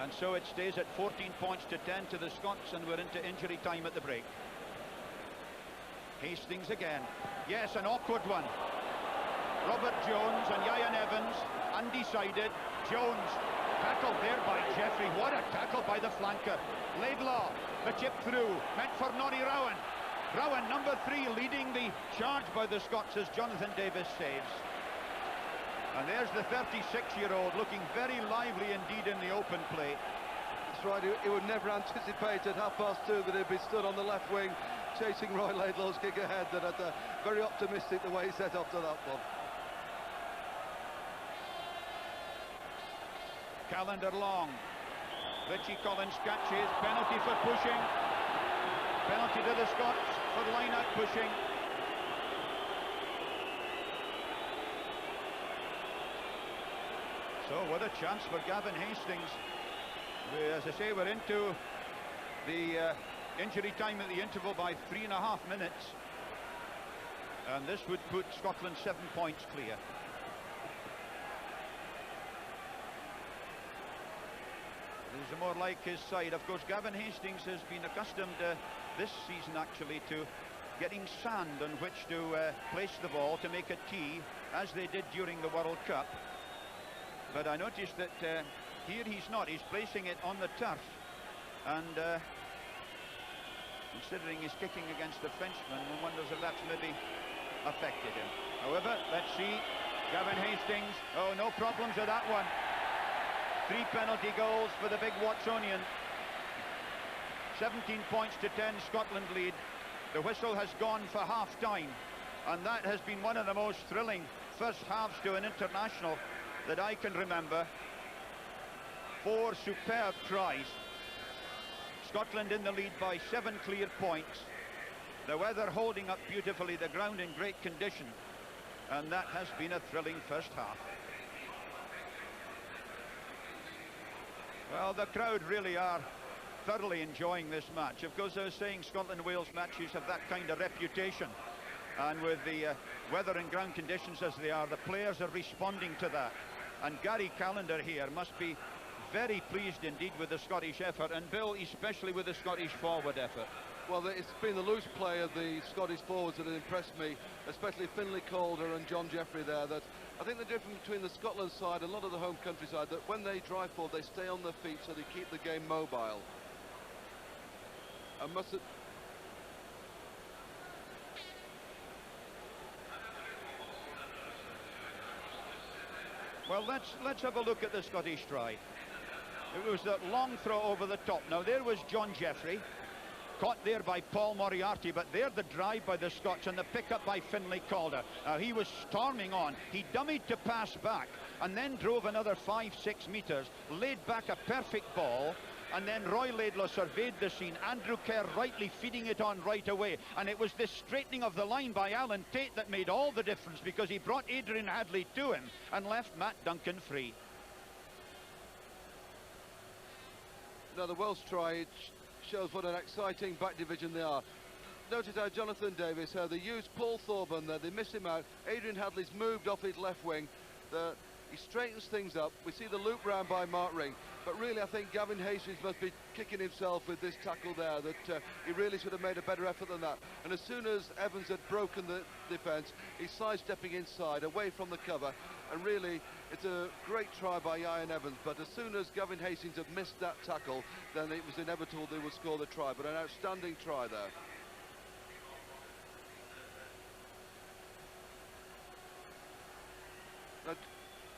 Speaker 2: And so it stays at 14 points to 10 to the Scots, and we're into injury time at the break. Hastings again. Yes, an awkward one. Robert Jones and Ieuan Evans, undecided. Jones, tackled there by Jeffrey. What a tackle by the flanker. Laidlaw, the chip through, meant for Norrie Rowan. Rowan, number 3, leading the charge by the Scots as Jonathan Davies saves. And there's the 36-year-old looking very lively indeed in the open play.
Speaker 3: That's right, he would never anticipate at 2:30 that he'd be stood on the left wing chasing Roy Laidlaw's kick ahead. That's very optimistic the way he set up to that one.
Speaker 2: Callander long. Richie Collins catches. Penalty for pushing. Penalty to the Scots for line-out pushing. So what a chance for Gavin Hastings. As I say, we're into the injury time at the interval by 3.5 minutes. And this would put Scotland 7 points clear. These are more like his side. Of course, Gavin Hastings has been accustomed this season actually to getting sand on which to place the ball to make a tee, as they did during the World Cup. But I noticed that here he's not. He's placing it on the turf, and considering he's kicking against a Frenchman, one wonders if that's maybe affected him. However, let's see. Gavin Hastings. Oh, no problems with that one. 3 penalty goals for the big Watsonian. 17 points to 10, Scotland lead. The whistle has gone for half-time, and that has been one of the most thrilling first halves to an international that I can remember. 4 superb tries. Scotland in the lead by 7 clear points. The weather holding up beautifully, the ground in great condition, and that has been a thrilling first half. Well, the crowd really are thoroughly enjoying this match. Of course, I was saying Scotland-Wales matches have that kind of reputation, and with the weather and ground conditions as they are, the players are responding to that. And Gary Callander here must be very pleased indeed with the Scottish effort, and Bill especially with the Scottish forward effort.
Speaker 3: Well, it's been the loose play of the Scottish forwards that have impressed me, especially Finlay, Calder and John Jeffrey there. That I think the difference between the Scotland side and a lot of the home country side, that when they drive forward, they stay on their feet, so they keep the game mobile. And must have...
Speaker 2: Well, let's have a look at the Scottish try. It was that long throw over the top. Now there was John Jeffrey, caught there by Paul Moriarty, but there the drive by the Scots and the pick-up by Finlay Calder. He was storming on. He dummied to pass back and then drove another 5-6 metres, laid back a perfect ball, and then Roy Laidlaw surveyed the scene. Andrew Kerr rightly feeding it on right away, and it was this straightening of the line by Alan Tait that made all the difference, because he brought Adrian Hadley to him and left Matt Duncan free.
Speaker 3: Now the Welsh try shows what an exciting back division they are. Notice how Jonathan Davies, how they used Paul Thorburn there, they miss him out. Adrian Hadley's moved off his left wing. He straightens things up. We see the loop round by Mark Ring, but really I think Gavin Hastings must be kicking himself with this tackle there, that he really should have made a better effort than that. And as soon as Evans had broken the defence, he's sidestepping inside, away from the cover, and really it's a great try by Ieuan Evans, but as soon as Gavin Hastings had missed that tackle, then it was inevitable they would score the try. But an outstanding try there. Now,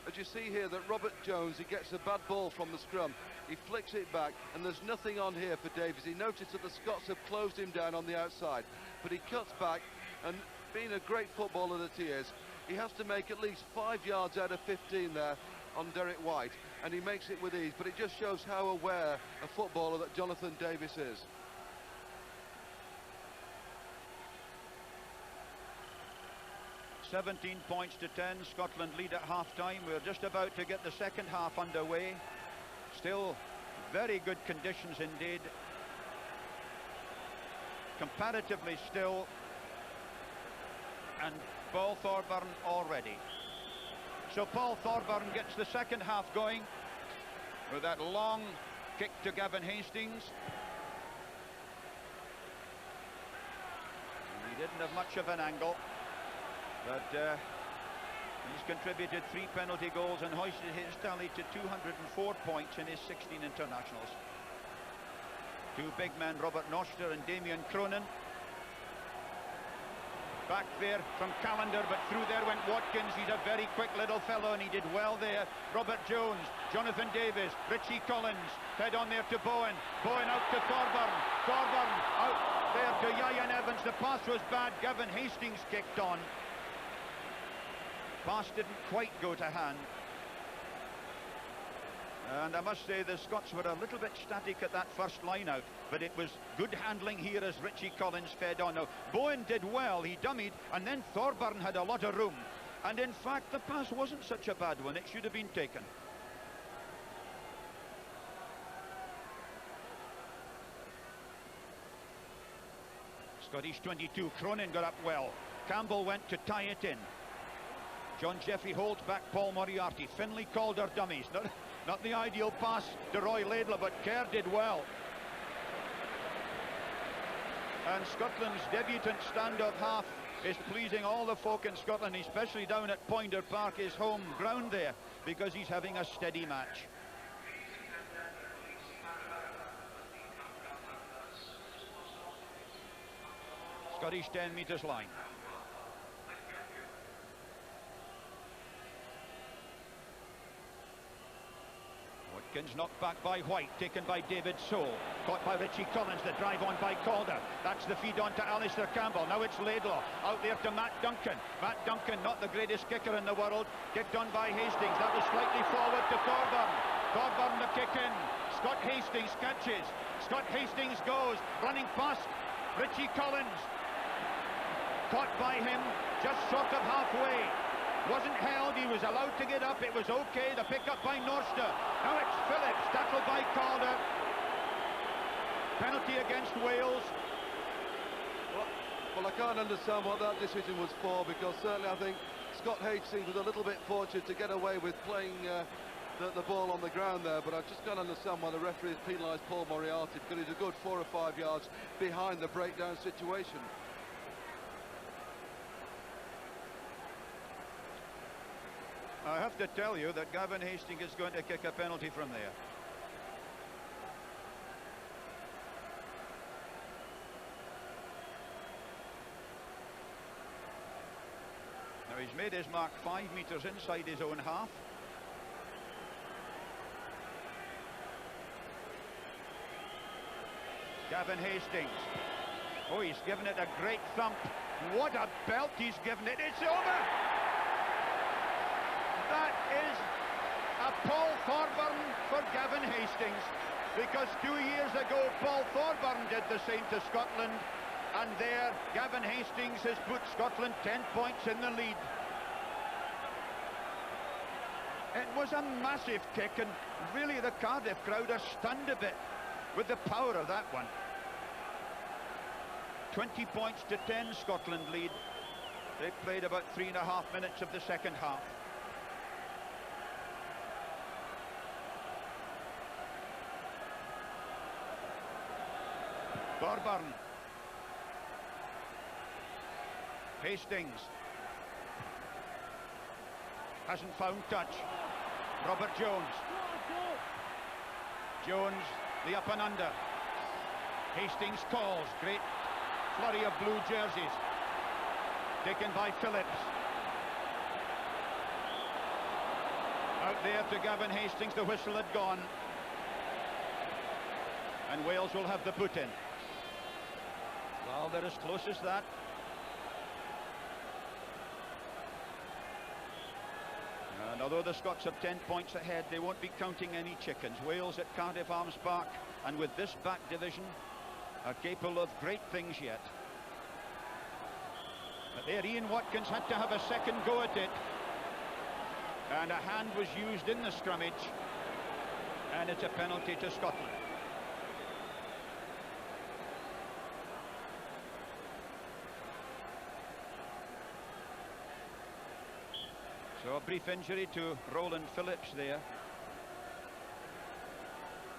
Speaker 3: as you see here, that Robert Jones, he gets a bad ball from the scrum, he flicks it back, and there's nothing on here for Davies. He noticed that the Scots have closed him down on the outside, but he cuts back, and being a great footballer that he is, he has to make at least 5 yards out of 15 there on Derek White, and he makes it with ease, but it just shows how aware a footballer that Jonathan Davies is.
Speaker 2: "17 points to 10, Scotland lead at half-time. We're just about to get the second half underway. Still very good conditions indeed. Comparatively still. And Paul Thorburn already. So Paul Thorburn gets the second half going with that long kick to Gavin Hastings. He didn't have much of an angle, but he's contributed 3 penalty goals and hoisted his tally to 204 points in his 16 internationals. 2 big men, Robert Norster and Damian Cronin. Back there from Callander, but through there went Watkins. He's a very quick little fellow and he did well there. Robert Jones, Jonathan Davies, Richie Collins, head on there to Bowen. Bowen out to Thorburn. Thorburn out there to Ieuan Evans. The pass was bad. Gavin Hastings kicked on. Pass didn't quite go to hand. And I must say the Scots were a little bit static at that first line out, but it was good handling here as Richie Collins fed on. Now, Bowen did well, he dummied, and then Thorburn had a lot of room. And in fact, the pass wasn't such a bad one, it should have been taken. Scottish 22, Cronin got up well. Campbell went to tie it in. John Jeffrey holds back Paul Moriarty. Finlay, Calder dummies. Not the ideal pass to Roy Laidlaw, but Kerr did well. And Scotland's debutant standoff half is pleasing all the folk in Scotland, especially down at Pointer Park, his home ground there, because he's having a steady match. Scottish 10 metres line. Watkins knocked back by White, taken by David Sole, caught by Richie Collins, the drive on by Calder. That's the feed on to Alastair Campbell. Now it's Laidlaw, out there to Matt Duncan. Matt Duncan, not the greatest kicker in the world, kicked on by Hastings. That was slightly forward to Thorburn. Thorburn the kick in. Scott Hastings catches. Scott Hastings goes, running past Richie Collins. Caught by him, just sort of halfway. Wasn't held, he was allowed to get up, it was okay. The pick up by Norster. Now it's Phillips, tackled by Calder. Penalty against Wales.
Speaker 3: Well, I can't understand what that decision was for, because certainly I think Scott Hastings was a little bit fortunate to get away with playing the ball on the ground there, but I just can't understand why the referee has penalised Paul Moriarty, because he's a good 4 or 5 yards behind the breakdown situation.
Speaker 2: I have to tell you that Gavin Hastings is going to kick a penalty from there. Now he's made his mark 5 metres inside his own half. Gavin Hastings. Oh, he's given it a great thump. What a belt he's given it. It's over! That is a Paul Thorburn for Gavin Hastings, because 2 years ago Paul Thorburn did the same to Scotland, and there Gavin Hastings has put Scotland 10 points in the lead. It was a massive kick, and really the Cardiff crowd are stunned a bit with the power of that one. 20 points to 10 Scotland lead. They played about 3.5 minutes of the second half. Thorburn. Hastings. Hasn't found touch. Robert Jones. Jones, the up and under. Hastings calls. Great flurry of blue jerseys. Taken by Phillips. Out there to Gavin Hastings. The whistle had gone. And Wales will have the put in. Well, they're as close as that. And although the Scots are 10 points ahead, they won't be counting any chickens. Wales at Cardiff Arms Park, and with this back division, are capable of great things yet. But there, Ian Watkins had to have a second go at it. And a hand was used in the scrummage. And it's a penalty to Scotland. So a brief injury to Rowland Phillips there.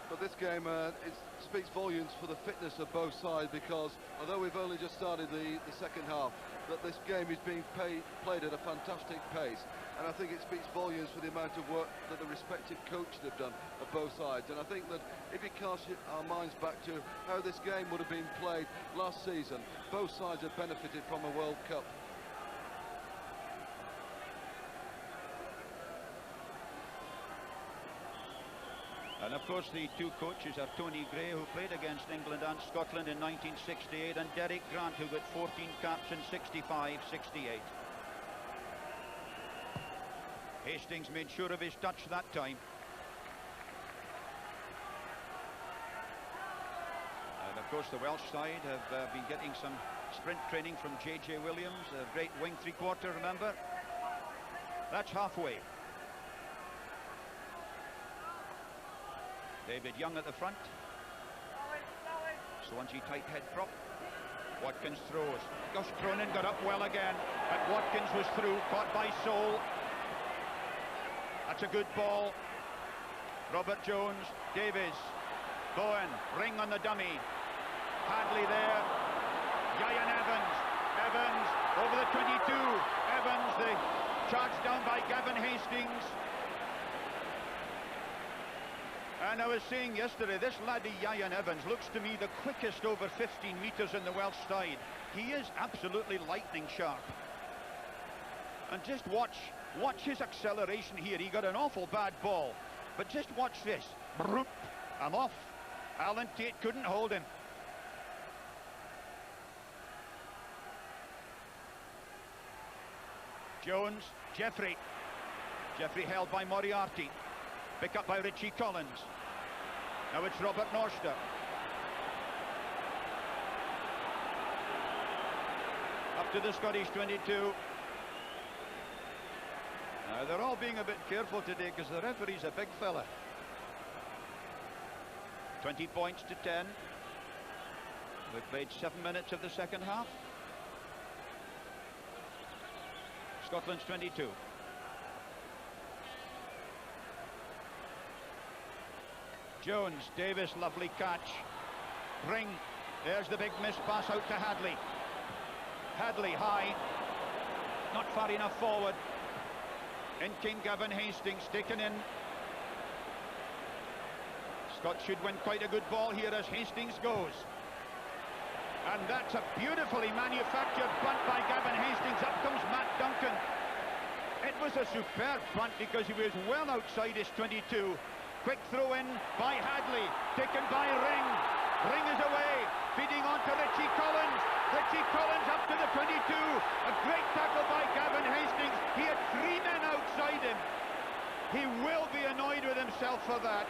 Speaker 3: But this game, it speaks volumes for the fitness of both sides, because although we've only just started the second half, that this game is being played at a fantastic pace, and I think it speaks volumes for the amount of work that the respective coaches have done at both sides. And I think that if we cast our minds back to how this game would have been played last season, both sides have benefited from a World Cup.
Speaker 2: And of course the two coaches are Tony Gray, who played against England and Scotland in 1968, and Derek Grant, who got 14 caps in 65-68. Hastings made sure of his touch that time. And of course the Welsh side have been getting some sprint training from J.J. Williams, a great wing three-quarter, remember? That's halfway. David Young at the front. Swansea tight head prop. Watkins throws. Gosh, Cronin got up well again, and Watkins was through, caught by Soul. That's a good ball. Robert Jones, Davies, Bowen, ring on the dummy. Hadley there. Ieuan Evans over the 22. Evans, the charge down by Gavin Hastings. And I was saying yesterday, this laddie Ieuan Evans looks to me the quickest over 15 metres in the Welsh side. He is absolutely lightning sharp. And just watch his acceleration here. He got an awful bad ball, but just watch this. Broop, I'm off. Allan Tait couldn't hold him. Jones, Jeffrey held by Moriarty. Pick up by Richie Collins. Now it's Robert Norster. Up to the Scottish 22. Now they're all being a bit careful today because the referee's a big fella. 20 points to 10. We've played 7 minutes of the second half. Scotland's 22. Jones, Davis, lovely catch. Ring, there's the big miss pass out to Hadley. Hadley high, not far enough forward. In came Gavin Hastings, taken in. Scots should win quite a good ball here as Hastings goes. And that's a beautifully manufactured bunt by Gavin Hastings. Up comes Matt Duncan. It was a superb bunt because he was well outside his 22. Quick throw in by Hadley, taken by Ring. Ring is away, feeding on to Richie Collins. Richie Collins up to the 22. A great tackle by Gavin Hastings. He had 3 men outside him. He will be annoyed with himself for that.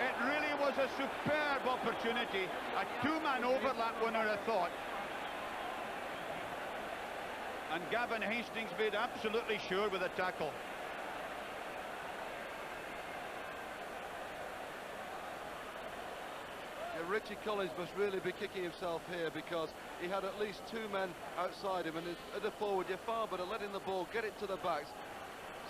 Speaker 2: It really was a superb opportunity. A 2-man overlap winner, I thought. And Gavin Hastings made absolutely sure with a tackle.
Speaker 3: Richie Collins must really be kicking himself here, because he had at least 2 men outside him, and at the forward you're far better letting the ball get it to the backs.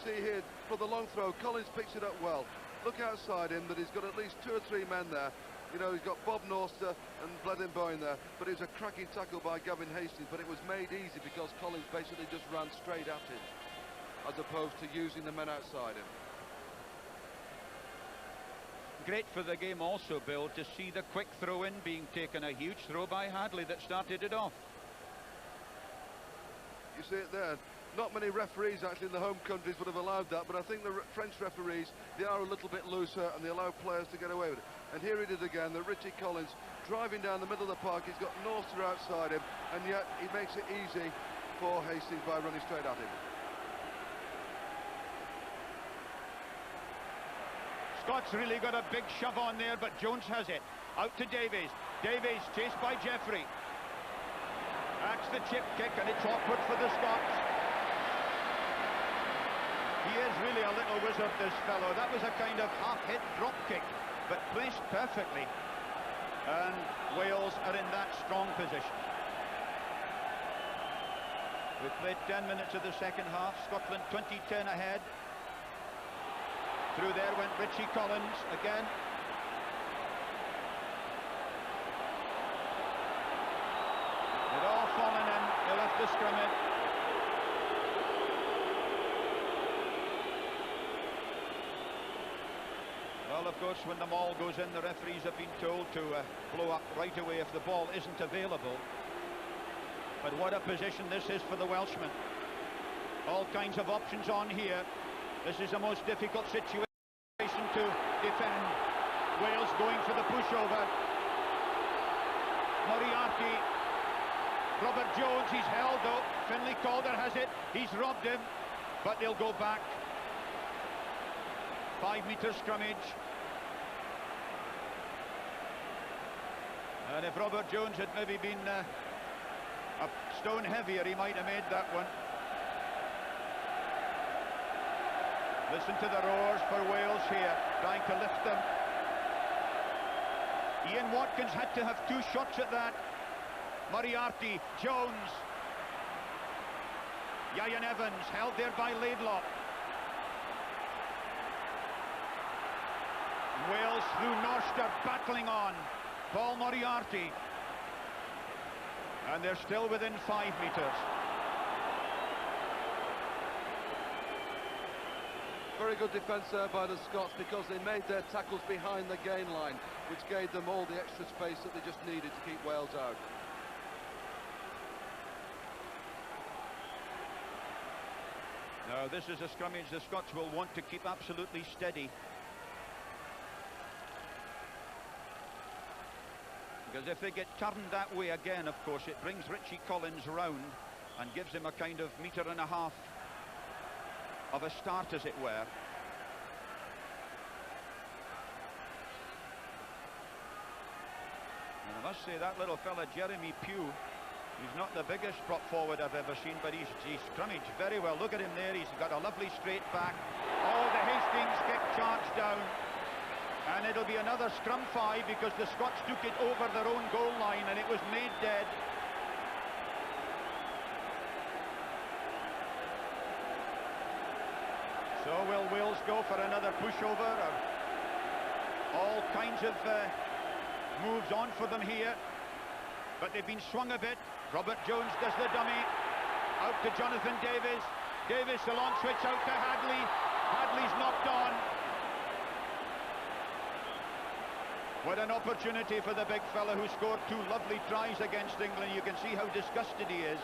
Speaker 3: See here, for the long throw, Collins picks it up well. Look outside him that he's got at least 2 or 3 men there. You know, he's got Bob Norster and Bleddyn Bowen there, but it was a cracking tackle by Gavin Hastings, but it was made easy because Collins basically just ran straight at him, as opposed to using the men outside him.
Speaker 2: Great for the game also, Bill, to see the quick throw-in being taken. A huge throw by Hadley that started it off.
Speaker 3: You see it there. Not many referees actually in the home countries would have allowed that, but I think the French referees, they are a little bit looser and they allow players to get away with it. And here it is again, the Richie Collins driving down the middle of the park. He's got Norster outside him, and yet he makes it easy for Hastings by running straight at him.
Speaker 2: Scots really got a big shove on there, but Jones has it. Out to Davies. Davies chased by Jeffrey. That's the chip kick, and it's awkward for the Scots. He is really a little wizard, this fellow. That was a kind of half-hit drop kick, but placed perfectly. And Wales are in that strong position. We've played 10 minutes of the second half. Scotland 20-10 ahead. Through there went Richie Collins again. They'd all fallen in. They left the scrimmage. Well, of course, when the maul goes in, the referees have been told to blow up right away if the ball isn't available. But what a position this is for the Welshman. All kinds of options on here. This is the most difficult situation to defend. Wales going for the pushover. Moriarty. Robert Jones, he's held though. Finlay Calder has it. He's robbed him. But they'll go back. 5-metre scrummage. And if Robert Jones had maybe been a stone heavier, he might have made that one. Listen to the roars for Wales here, trying to lift them. Ian Watkins had to have 2 shots at that. Moriarty, Jones. Ieuan Evans, held there by Laidlaw. Wales through Norster, battling on. Paul Moriarty. And they're still within 5 metres.
Speaker 3: Very good defence there by the Scots, because they made their tackles behind the gain line, which gave them all the extra space that they just needed to keep Wales out.
Speaker 2: Now this is a scrummage the Scots will want to keep absolutely steady. Because if they get turned that way again, of course, it brings Richie Collins round and gives him a kind of 1.5 metres of a start, as it were. And I must say, that little fella, Jeremy Pugh, he's not the biggest prop forward I've ever seen, but he's scrummaged very well. Look at him there, he's got a lovely straight back. Oh, the Hastings kick charged down. And it'll be another scrum 5, because the Scots took it over their own goal line and it was made dead. So will Wales go for another pushover? All kinds of moves on for them here. But they've been swung a bit. Robert Jones does the dummy. Out to Jonathan Davies. Davies, the long switch out to Hadley. Hadley's knocked on. What an opportunity for the big fella who scored 2 lovely tries against England. You can see how disgusted he is.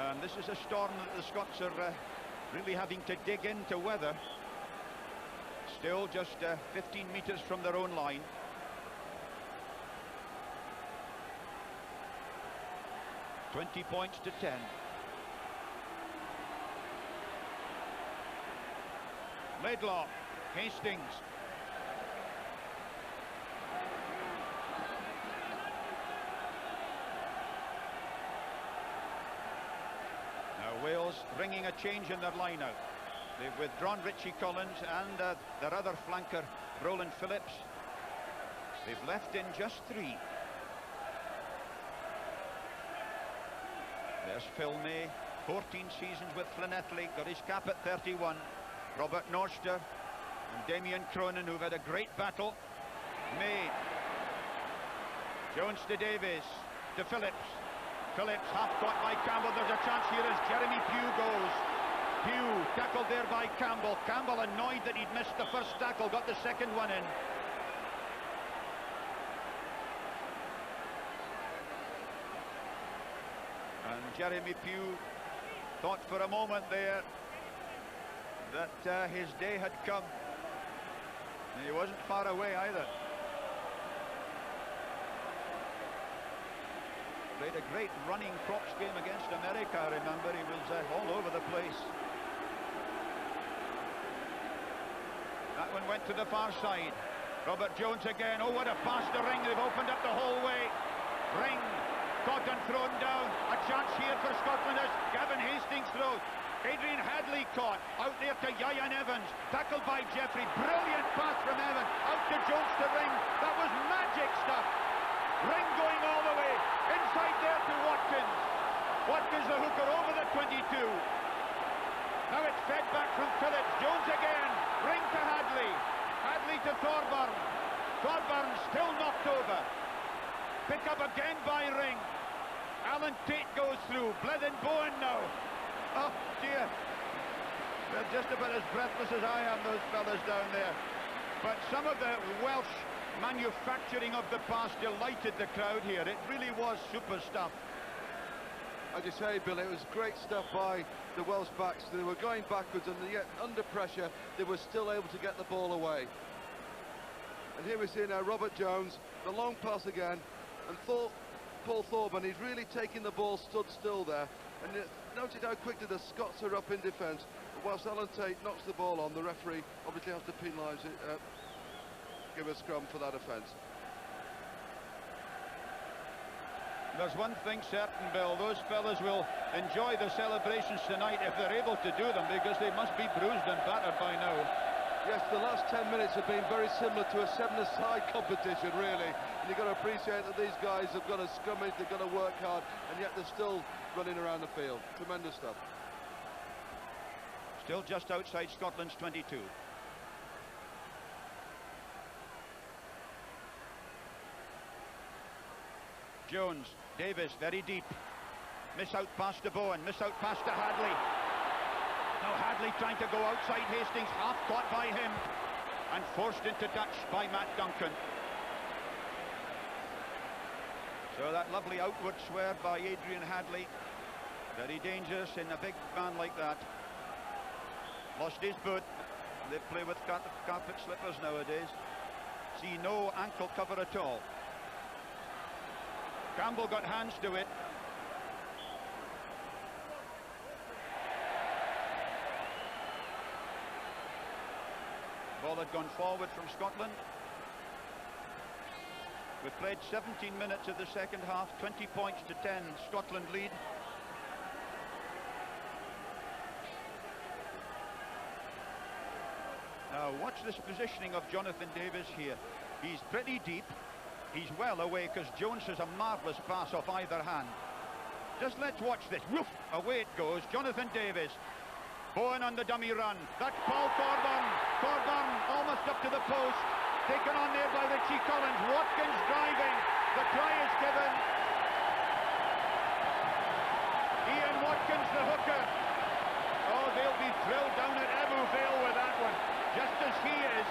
Speaker 2: And this is a storm that the Scots are really having to dig in to weather. Still just 15 metres from their own line. $20 points to 10. Laidlaw. Hastings. Now Wales bringing a change in their line-out. They've withdrawn Richie Collins and their other flanker, Rowland Phillips. They've left in just 3. There's Finlay, 14 seasons with Llanelli, got his cap at 31. Robert Norster and Damian Cronin, who've had a great battle. May. Jones to Davies, to Phillips. Phillips half caught by Campbell. There's a chance here as Jeremy Pugh goes. Pugh tackled there by Campbell. Campbell, annoyed that he'd missed the first tackle, got the second one in. And Jeremy Pugh thought for a moment there that his day had come. And he wasn't far away either. Played a great running props game against America, I remember. He was all over the place. Bowen went to the far side. Robert Jones again. Oh, what a pass to Ring. They've opened up the whole way. Ring caught and thrown down. A chance here for Scotland as Gavin Hastings throws. Adrian Hadley caught. Out there to Ieuan Evans. Tackled by Jeffrey. Brilliant pass from Evans. Out to Jones to Ring. That was magic stuff. Ring going all the way. Inside there to Watkins. Watkins the hooker over the 22. Now it's fed back from Phillips. Jones again. Ring to Hadley. Hadley to Thorburn. Thorburn still knocked over. Pick up again by Ring. Allan Tait goes through. Bleddyn Bowen now. Oh dear. They're just about as breathless as I am, those fellas down there. But some of the Welsh manufacturing of the pass delighted the crowd here. It really was super stuff.
Speaker 3: As you say, Bill, it was great stuff by the Welsh backs. They were going backwards, and yet under pressure they were still able to get the ball away. And here we see now Robert Jones, the long pass again, and Paul Thorburn, he's really taking the ball, stood still there. And notice how quickly the Scots are up in defence. Whilst Allan Tait knocks the ball on, the referee obviously has to penalise it, give a scrum for that offence.
Speaker 2: There's one thing certain, Bill, those fellas will enjoy the celebrations tonight if they're able to do them, because they must be bruised and battered by now.
Speaker 3: Yes, the last 10 minutes have been very similar to a seven-a-side competition, really. And you've got to appreciate that these guys have got to scrummage, they've got to work hard, and yet they're still running around the field. Tremendous stuff.
Speaker 2: Still just outside Scotland's 22. Jones, Davies, very deep. Miss out pass to Bowen, miss out pass to Hadley. Now Hadley trying to go outside Hastings, half caught by him and forced into touch by Matt Duncan. So that lovely outward swerve by Adrian Hadley, very dangerous in a big man like that. Lost his boot. They play with carpet slippers nowadays. See no ankle cover at all. Campbell got hands to it. Ball had gone forward from Scotland. We've played 17 minutes of the second half, 20 points to 10, Scotland lead. Now watch this positioning of Jonathan Davies here. He's pretty deep. He's well away because Jones has a marvellous pass off either hand. Just let's watch this. Woof! Away it goes. Jonathan Davies. Bowen on the dummy run. That's Paul Thorburn. Thorburn almost up to the post. Taken on there by Richie Collins. Watkins driving. The try is given. Ieuan Watkins, the hooker. Oh, they'll be thrilled down at Ebbw Vale with that one. Just as he is.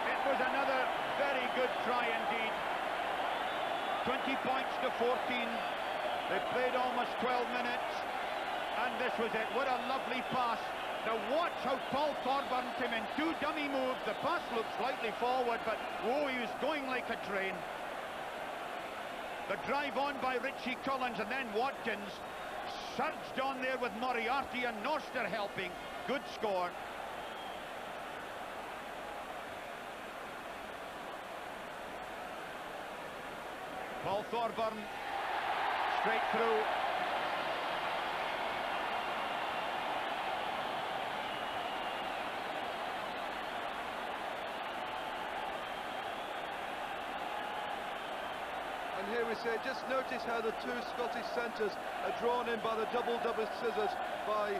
Speaker 2: It was another very good try indeed. 20 points to 14. They played almost 12 minutes. And this was it. What a lovely pass. Now watch how Paul Thorburn came in. Two dummy moves. The pass looked slightly forward, but oh, he was going like a train. The drive on by Richie Collins, and then Watkins surged on there with Moriarty and Norster helping. Good score. Paul Thorburn straight through.
Speaker 3: And here we see, just notice how the two Scottish centres are drawn in by the double scissors by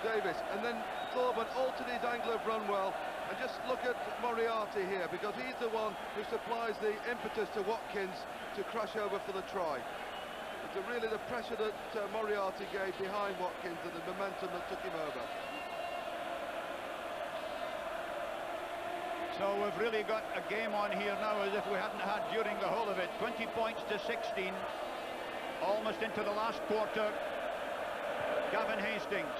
Speaker 3: Davies. And then Thorburn altered his angle of run well. And just look at Moriarty here, because he's the one who supplies the impetus to Watkins to crash over for the try. It's really the pressure that Moriarty gave behind Watkins and the momentum that took him over.
Speaker 2: So we've really got a game on here now as if we hadn't had during the whole of it. 20 points to 16, almost into the last quarter. Gavin Hastings.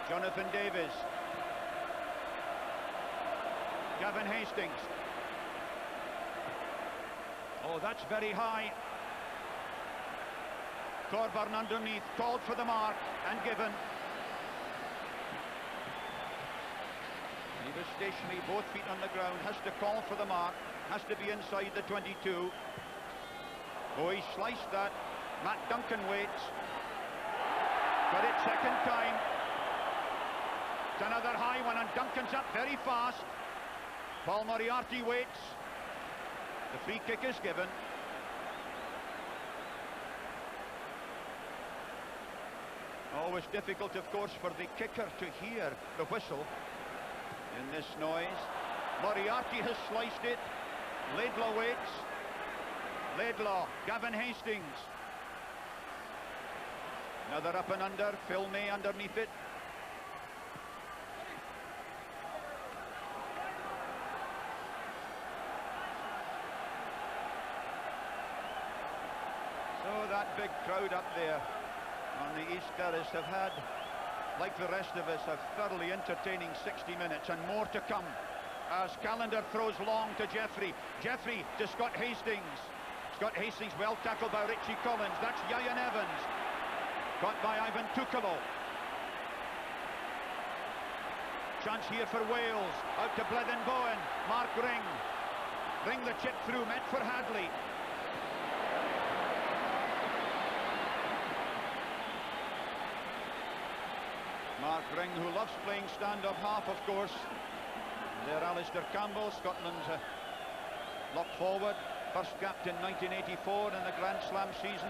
Speaker 2: Jonathan Davies. Gavin Hastings. Oh, that's very high. Thorburn underneath, called for the mark and given. He was stationary, both feet on the ground, has to call for the mark, has to be inside the 22. Oh, he sliced that. Matt Duncan waits. Got it second time. It's another high one, and Duncan's up very fast. Paul Moriarty waits. The free kick is given. Always difficult, of course, for the kicker to hear the whistle in this noise. Moriarty has sliced it. Laidlaw waits. Laidlaw, Gavin Hastings. Another up and under, Finlay underneath it. So that big crowd up there on the East Terrace have had, like the rest of us, a thoroughly entertaining 60 minutes, and more to come as Callander throws long to Jeffrey. Jeffrey to Scott Hastings. Scott Hastings well tackled by Richie Collins. That's Ieuan Evans. Caught by Ivan Tukalo. Chance here for Wales. Out to Bleddyn Bowen. Mark Ring. Ring the chip through, meant for Hadley. Mark Ring, who loves playing stand-up half, of course. There, Alastair Campbell, Scotland's lock forward. First capped in 1984 in the Grand Slam season.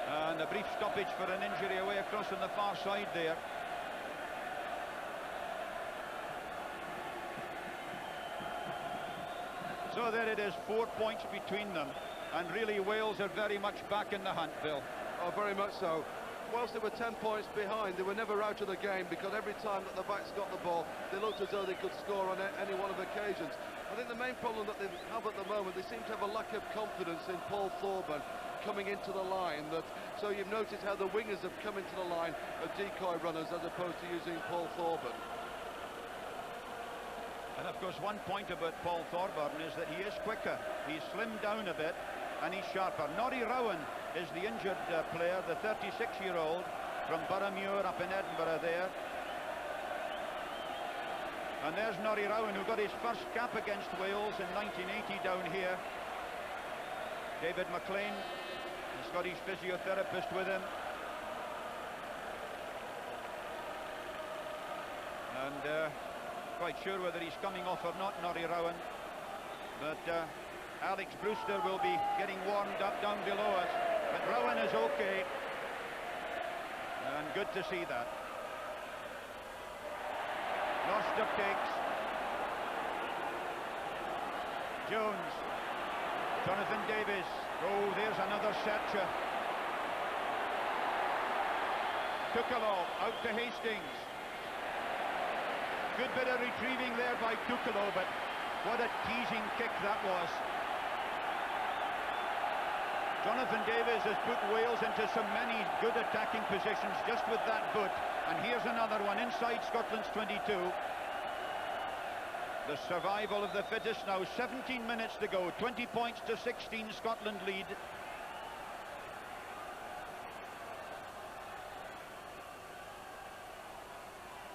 Speaker 2: And a brief stoppage for an injury away across on the far side there. So there it is, 4 points between them. And really, Wales are very much back in the hunt, Bill.
Speaker 3: Oh, very much so. Whilst they were 10 points behind, they were never out of the game, because every time that the backs got the ball, they looked as though they could score on any one of the occasions. I think the main problem that they have at the moment, they seem to have a lack of confidence in Paul Thorburn coming into the line. So you've noticed how the wingers have come into the line of decoy runners as opposed to using Paul Thorburn.
Speaker 2: And of course, one point about Paul Thorburn is that he is quicker. He's slimmed down a bit and he's sharper. Norrie Rowan is the injured player, the 36-year-old from Boroughmuir up in Edinburgh there. And there's Norrie Rowan, who got his first cap against Wales in 1980 down here. David McLean, the Scottish physiotherapist, with him. And quite sure whether he's coming off or not, Norrie Rowan. But Alex Brewster will be getting warmed up down below us. But Rowan is okay. And good to see that. Norster takes. Jones. Jonathan Davies. Oh, there's another searcher. Tukalo out to Hastings. Good bit of retrieving there by Tukalo, but what a teasing kick that was. Jonathan Davies has put Wales into so many good attacking positions just with that foot. And here's another one inside Scotland's 22. The survival of the fittest now. 17 minutes to go. 20 points to 16, Scotland lead.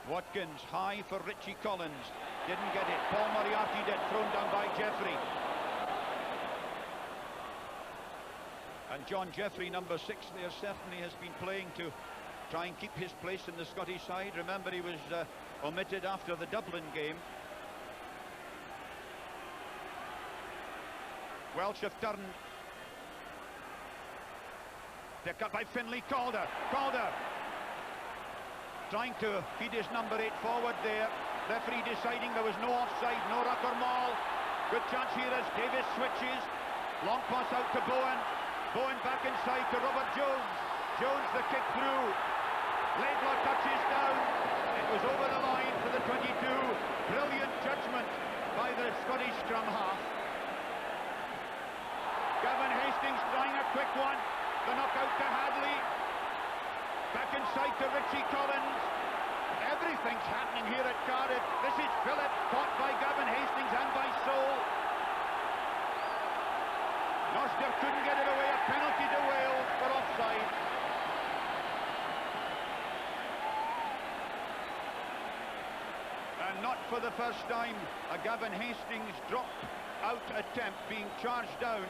Speaker 2: Watkins high for Richie Collins. Didn't get it. Paul Moriarty did. Thrown down by Jeffrey. And John Jeffrey, number 6 there, certainly has been playing to try and keep his place in the Scottish side. Remember, he was omitted after the Dublin game. Welsh have turned. Picked up by Finlay. Calder. Calder trying to feed his number 8 forward there. Referee deciding there was no offside, no ruck or maul. Good chance here as Davies switches. Long pass out to Bowen. Bowen back inside to Robert Jones. Jones the kick through. Laidlaw touches down. It was over the line for the 22. Brilliant judgment by the Scottish scrum half. Gavin Hastings trying a quick one. The knockout to Hadley. Back inside to Richie Collins. Everything's happening here at Cardiff. This is Phillips, caught by Gavin Hastings and by Soule. Norster couldn't get it away. A penalty to Wales for offside. not for the first time, a Gavin Hastings drop-out attempt being charged down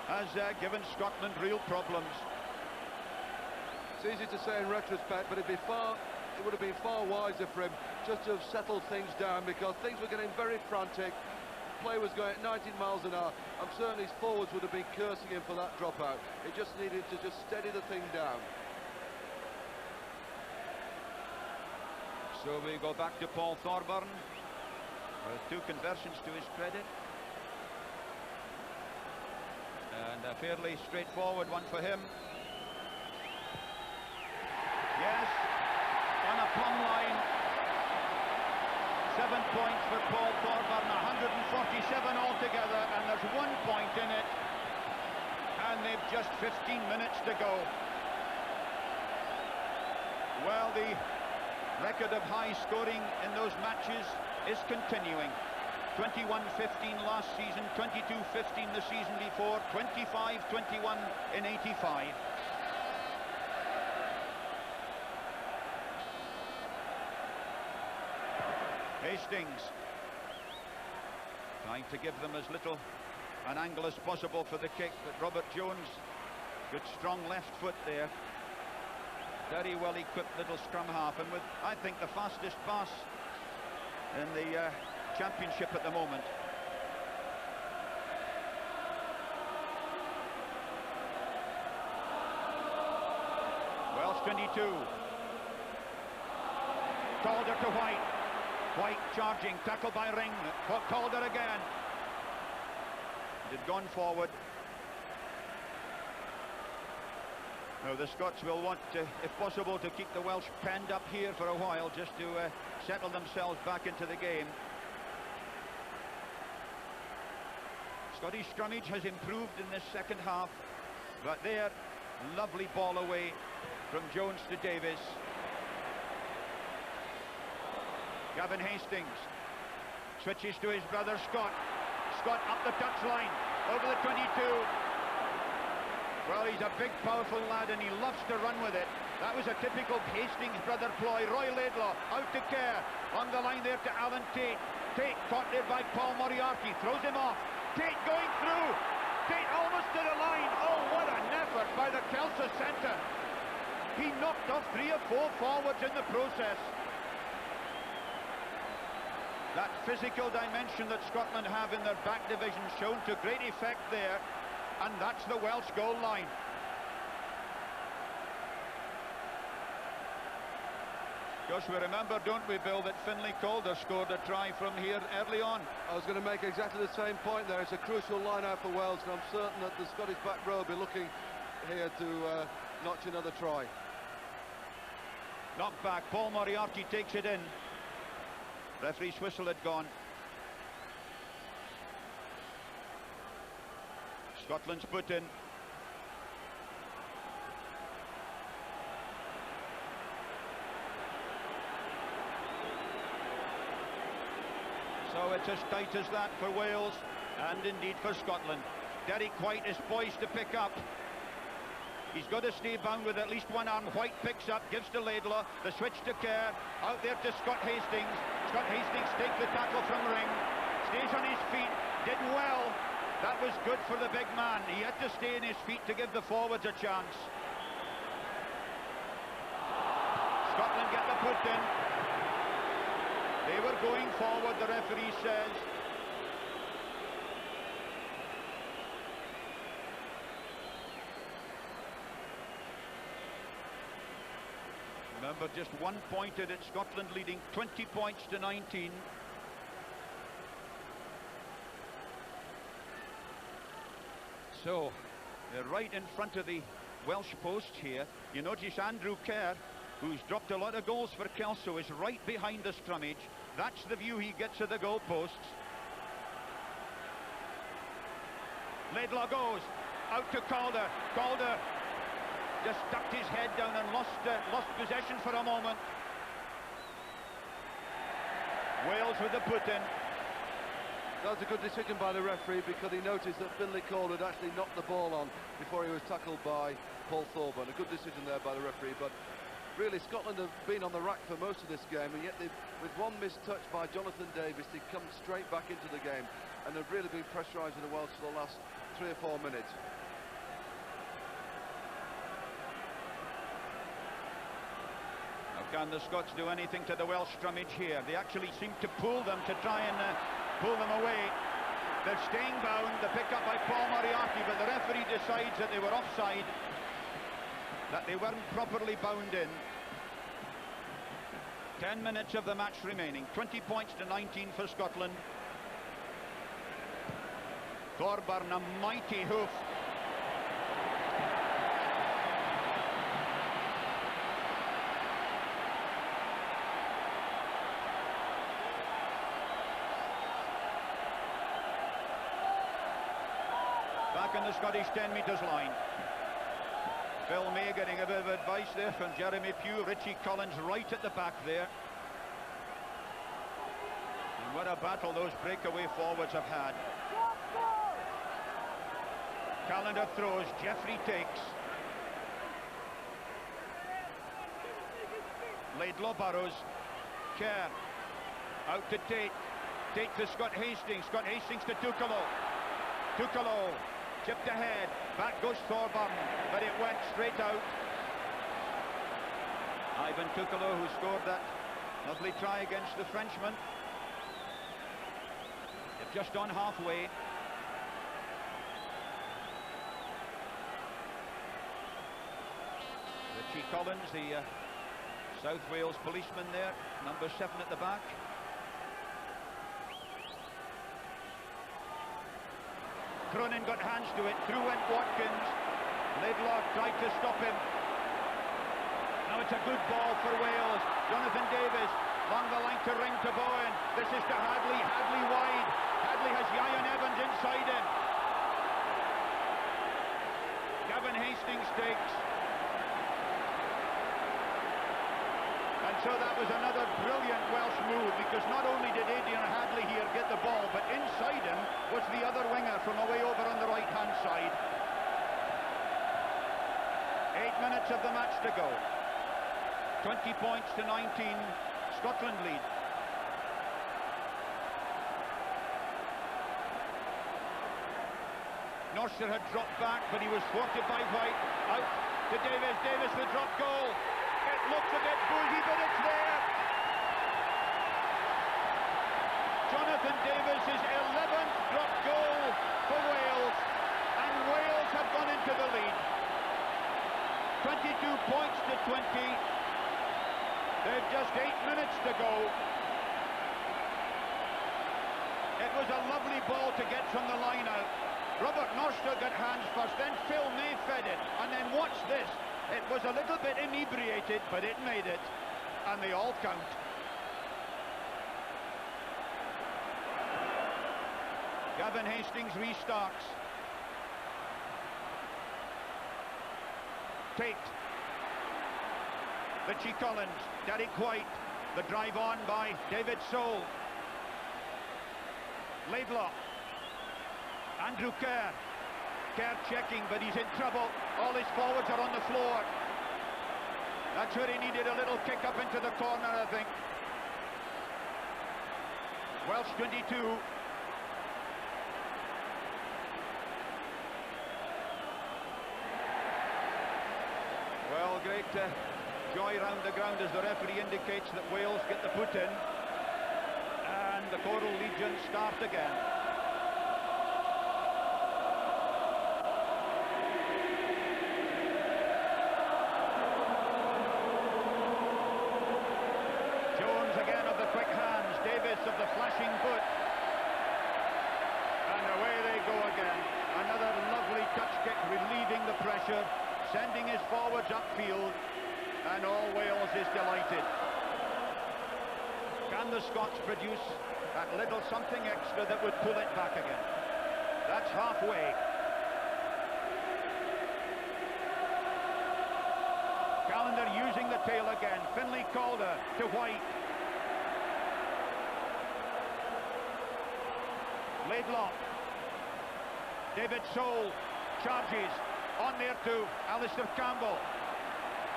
Speaker 2: has given Scotland real problems.
Speaker 3: It's easy to say in retrospect, but it would have been far wiser for him just to have settled things down, because things were getting very frantic. Play was going at 19 miles an hour. I'm certain his forwards would have been cursing him for that dropout. It just needed to just steady the thing down.
Speaker 2: So we go back to Paul Thorburn with 2 conversions to his credit. And a fairly straightforward one for him. Yes, on a plumb line. 7 points for Paul Thorburn, 147 altogether, and there's 1 point in it. And they've just 15 minutes to go. Well, the record of high scoring in those matches is continuing. 21-15 last season, 22-15 the season before, 25-21 in 85. Hastings trying to give them as little an angle as possible for the kick, but Robert Jones, good strong left foot there. Very well equipped little scrum half, and with, I think, the fastest pass in the championship at the moment. Welsh 22. Calder to White. White charging, tackled by Ring. Calder again. It had gone forward. Now the Scots will want to, if possible, to keep the Welsh penned up here for a while, just to settle themselves back into the game. Scottish scrummage has improved in this second half, but there, lovely ball away from Jones to Davies. Gavin Hastings switches to his brother Scott. Scott up the touchline, over the 22. Well, he's a big, powerful lad, and he loves to run with it. That was a typical Hastings brother ploy. Roy Laidlaw out to Kerr, on the line there to Allan Tait. Tait caught there by Paul Moriarty, throws him off. Tait going through. Tait almost to the line. Oh, what an effort by the Kelso centre. He knocked off 3 or 4 forwards in the process. That physical dimension that Scotland have in their back division shown to great effect there, and that's the Welsh goal line. Because we remember, don't we, Bill, that Finlay Calder scored a try from here early on.
Speaker 3: I was going to make exactly the same point there. It's a crucial line out for Wales, and I'm certain that the Scottish back row will be looking here to notch another try.
Speaker 2: Knocked back, Paul Moriarty takes it in. Referee's whistle had gone. Scotland's put in. So it's as tight as that for Wales, and indeed for Scotland. Derek White is poised to pick up. He's got to stay bound with at least one arm. White picks up, gives to Laidlaw, the switch to Kerr, out there to Scott Hastings. Scott Hastings takes the tackle from Ring, stays on his feet, did well. That was good for the big man. He had to stay on his feet to give the forwards a chance. Scotland get the put in. They were going forward, the referee says. Remember, just 1 point in it, Scotland leading 20 points to 19. So, they're right in front of the Welsh post here. You notice Andrew Kerr, who's dropped a lot of goals for Kelso, is right behind the scrummage. That's the view he gets of the goal posts. Laidlaw goes, out to Calder. Calder just ducked his head down and lost possession for a moment. Wales with the put-in.
Speaker 3: That was a good decision by the referee, because he noticed that Finlay Calder had actually knocked the ball on before he was tackled by Paul Thorburn. A good decision there by the referee, but Really, Scotland have been on the rack for most of this game, and yet with one missed touch by Jonathan Davies, they've come straight back into the game, and they've really been pressurising the Welsh for the last 3 or 4 minutes.
Speaker 2: Now, can the Scots do anything to the Welsh scrummage here? They actually seem to pull them to try and pull them away. They're staying bound. The pick up by Paul Moriarty, but the referee decides that they were offside, that they weren't properly bound in. 10 minutes of the match remaining. 20 points to 19 for Scotland. Thorburn, a mighty hoof. Back in the Scottish 10 metres line. Phil May getting a bit of advice there from Jeremy Pugh. Richie Collins right at the back there. And what a battle those breakaway forwards have had. Callander throws, Jeffrey takes. Laidlaw burrows. Kerr out to Tait. Tait to Scott Hastings. Scott Hastings to Tukalo. Tukalo chipped ahead. Back goes Thorburn, but it went straight out. Ivan Tukalo, who scored that lovely try against the Frenchman. They've just gone halfway. Richie Collins, the South Wales policeman there, number 7 at the back. Cronin got hands to it, through went Watkins. Laidlaw tried to stop him. Now it's a good ball for Wales. Jonathan Davies, along the line to ring to Bowen. This is to Hadley, Hadley wide. Hadley has Ieuan Evans inside him. Gavin Hastings takes. And so that was another brilliant Welsh move, because not only did Adrian Hadley here get the ball, but inside him was the other winger from away over on the right-hand side. 8 minutes of the match to go. 20 points to 19. Scotland lead. Norster had dropped back, but he was thwarted by White. Out to Davies. Davies the drop goal. It looks a bit boozy, but it's there. Jonathan Davies' 11th drop goal for Wales, and Wales have gone into the lead. 22 points to 20. They've just 8 minutes to go. It was a lovely ball to get from the line out. Robert Norster got hands first, then Phil May fed it, and then watch this. It was a little bit inebriated, but it made it, and they all count. Gavin Hastings restarts. Tait. Richie Collins, Derek White. The drive on by David Soule. Laidlaw. Andrew Kerr. Kerr checking, but he's in trouble. All his forwards are on the floor. That's where he needed a little kick up into the corner, I think. Welsh 22. Well, great joy round the ground as the referee indicates that Wales get the put in. And the Coral Legion start again. Of the flashing foot, and away they go again. Another lovely touch kick, relieving the pressure, sending his forwards upfield, and all Wales is delighted. Can the Scots produce that little something extra that would pull it back again? That's halfway. Callander using the tail again. Finlay Calder to White. Laidlaw. David Soule charges on there to Alastair Campbell.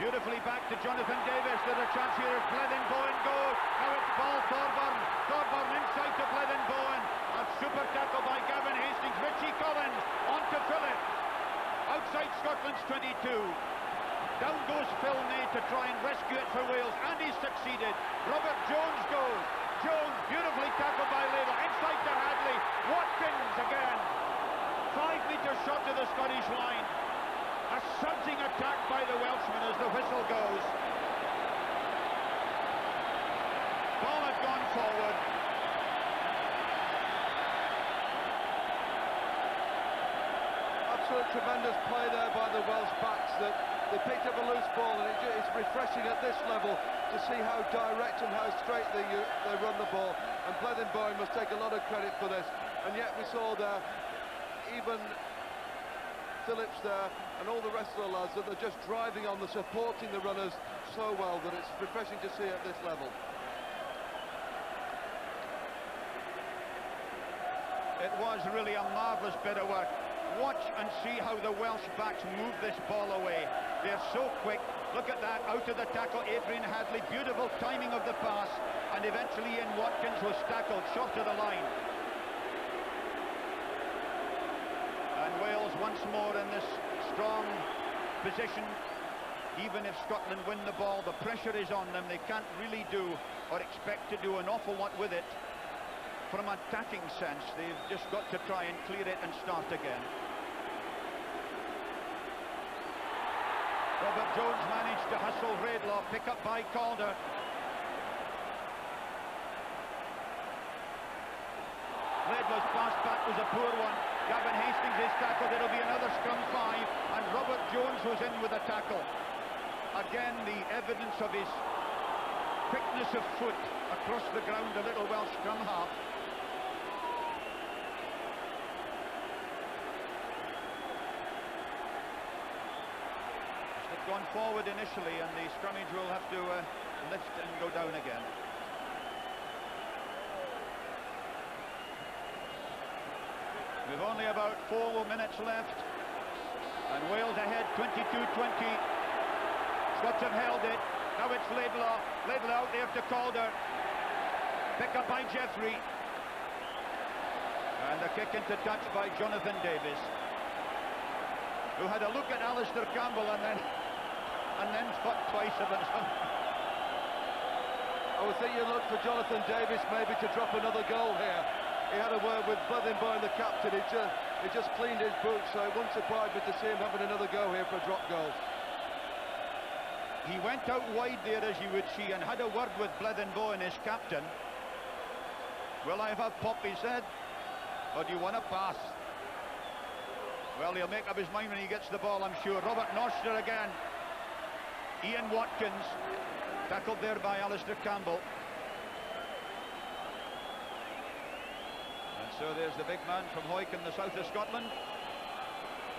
Speaker 2: Beautifully back to Jonathan Davies. There's a chance here as Bleddyn Bowen goes. Now it's ball Thorburn. Thorburn inside to Bleddyn Bowen. A super tackle by Gavin Hastings. Richie Collins on to Phillips. Outside Scotland's 22. Down goes Finlay to try and rescue it for Wales, and he's succeeded. Robert Jones goes. Jones beautifully tackled by Laidlaw. Inside to Hadley. Watkins again. 5 metres short of the Scottish line. A surging attack by the Welshman as the whistle goes. Ball had gone forward.
Speaker 3: Absolute tremendous play there by the Welsh backs. That they picked up a loose ball, and it's refreshing at this level to see how direct and how straight they run the ball. And Bleddyn Bowen must take a lot of credit for this. And yet we saw there, even Phillips there and all the rest of the lads, that they're just driving on, supporting the runners so well that it's refreshing to see at this level.
Speaker 2: It was really a marvellous bit of work. Watch and see how the Welsh backs move this ball away. They're so quick. Look at that, out of the tackle, Adrian Hadley, beautiful timing of the pass, and eventually Ieuan Watkins was tackled short of the line. And Wales once more in this strong position. Even if Scotland win the ball, the pressure is on them. They can't really do or expect to do an awful lot with it. From an attacking sense, they've just got to try and clear it and start again. Robert Jones managed to hustle Laidlaw, pick up by Calder. Laidlaw's pass back was a poor one. Gavin Hastings is tackled. It'll be another scrum 5, and Robert Jones was in with a tackle. Again, the evidence of his quickness of foot across the ground, the little Welsh scrum half. They've gone forward initially, and the scrummage will have to lift and go down again. We've only about 4 minutes left, and Wales ahead 22-20. Scots have held it. Now it's Laidlaw. Laidlaw out there to Calder. Pick up by Jeffrey. And the kick into touch by Jonathan Davies, who had a look at Alastair Campbell and then thought twice about something.
Speaker 3: I would think you look for Jonathan Davies maybe to drop another goal here. He had a word with Bleddyn Bowen, the captain. He just cleaned his boots, so it wouldn't surprise me to see him having another go here for a drop goal.
Speaker 2: He went out wide there, as you would see, and had a word with Bleddyn Bowen, his captain. Will I have a pop, he said, or do you want to pass? Well, he'll make up his mind when he gets the ball, I'm sure. Robert Norster again. Ieuan Watkins, tackled there by Alastair Campbell. And so there's the big man from Hoyk in the south of Scotland.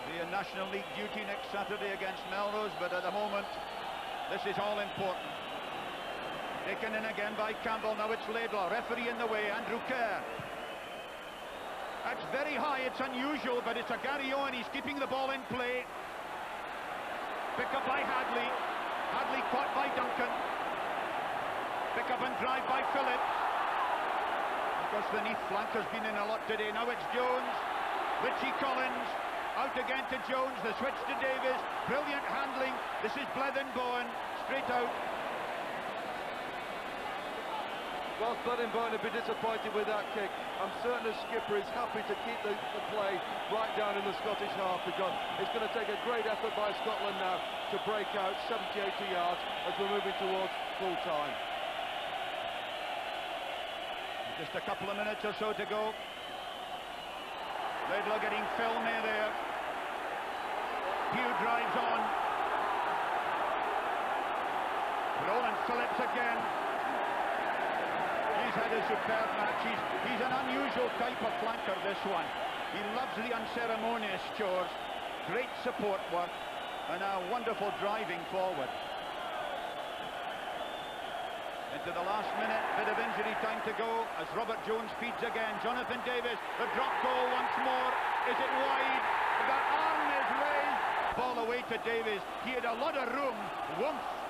Speaker 2: Be in National League duty next Saturday against Melrose, but at the moment, this is all important. Taken in again by Campbell. Now it's Laidlaw. Referee in the way, Andrew Kerr. That's very high. It's unusual, but it's a Gary Ieuan. He's keeping the ball in play. Pick up by Hadley. Hadley caught by Duncan. Pick up and drive by Phillips. Of course, the knee flank has been in a lot today. Now it's Jones. Richie Collins. Out again to Jones, the switch to Davies, brilliant handling. This is Bleddyn Bowen, straight out.
Speaker 3: Well, Bleddyn Bowen would be disappointed with that kick. I'm certain the skipper is happy to keep the play right down in the Scottish half, because it's going to take a great effort by Scotland now to break out 70-80 yards as we're moving towards full time.
Speaker 2: Just a couple of minutes or so to go. Laidlaw getting Finlay there. Pugh drives on. Rowland Phillips again. He's had a superb match. He's an unusual type of flanker, this one. He loves the unceremonious chores. Great support work and a wonderful driving forward. Into the last minute, bit of injury time to go as Robert Jones feeds again. Jonathan Davies, the drop goal once more. Is it wide? The arm is raised. Ball away to Davies. He had a lot of room. Woomph.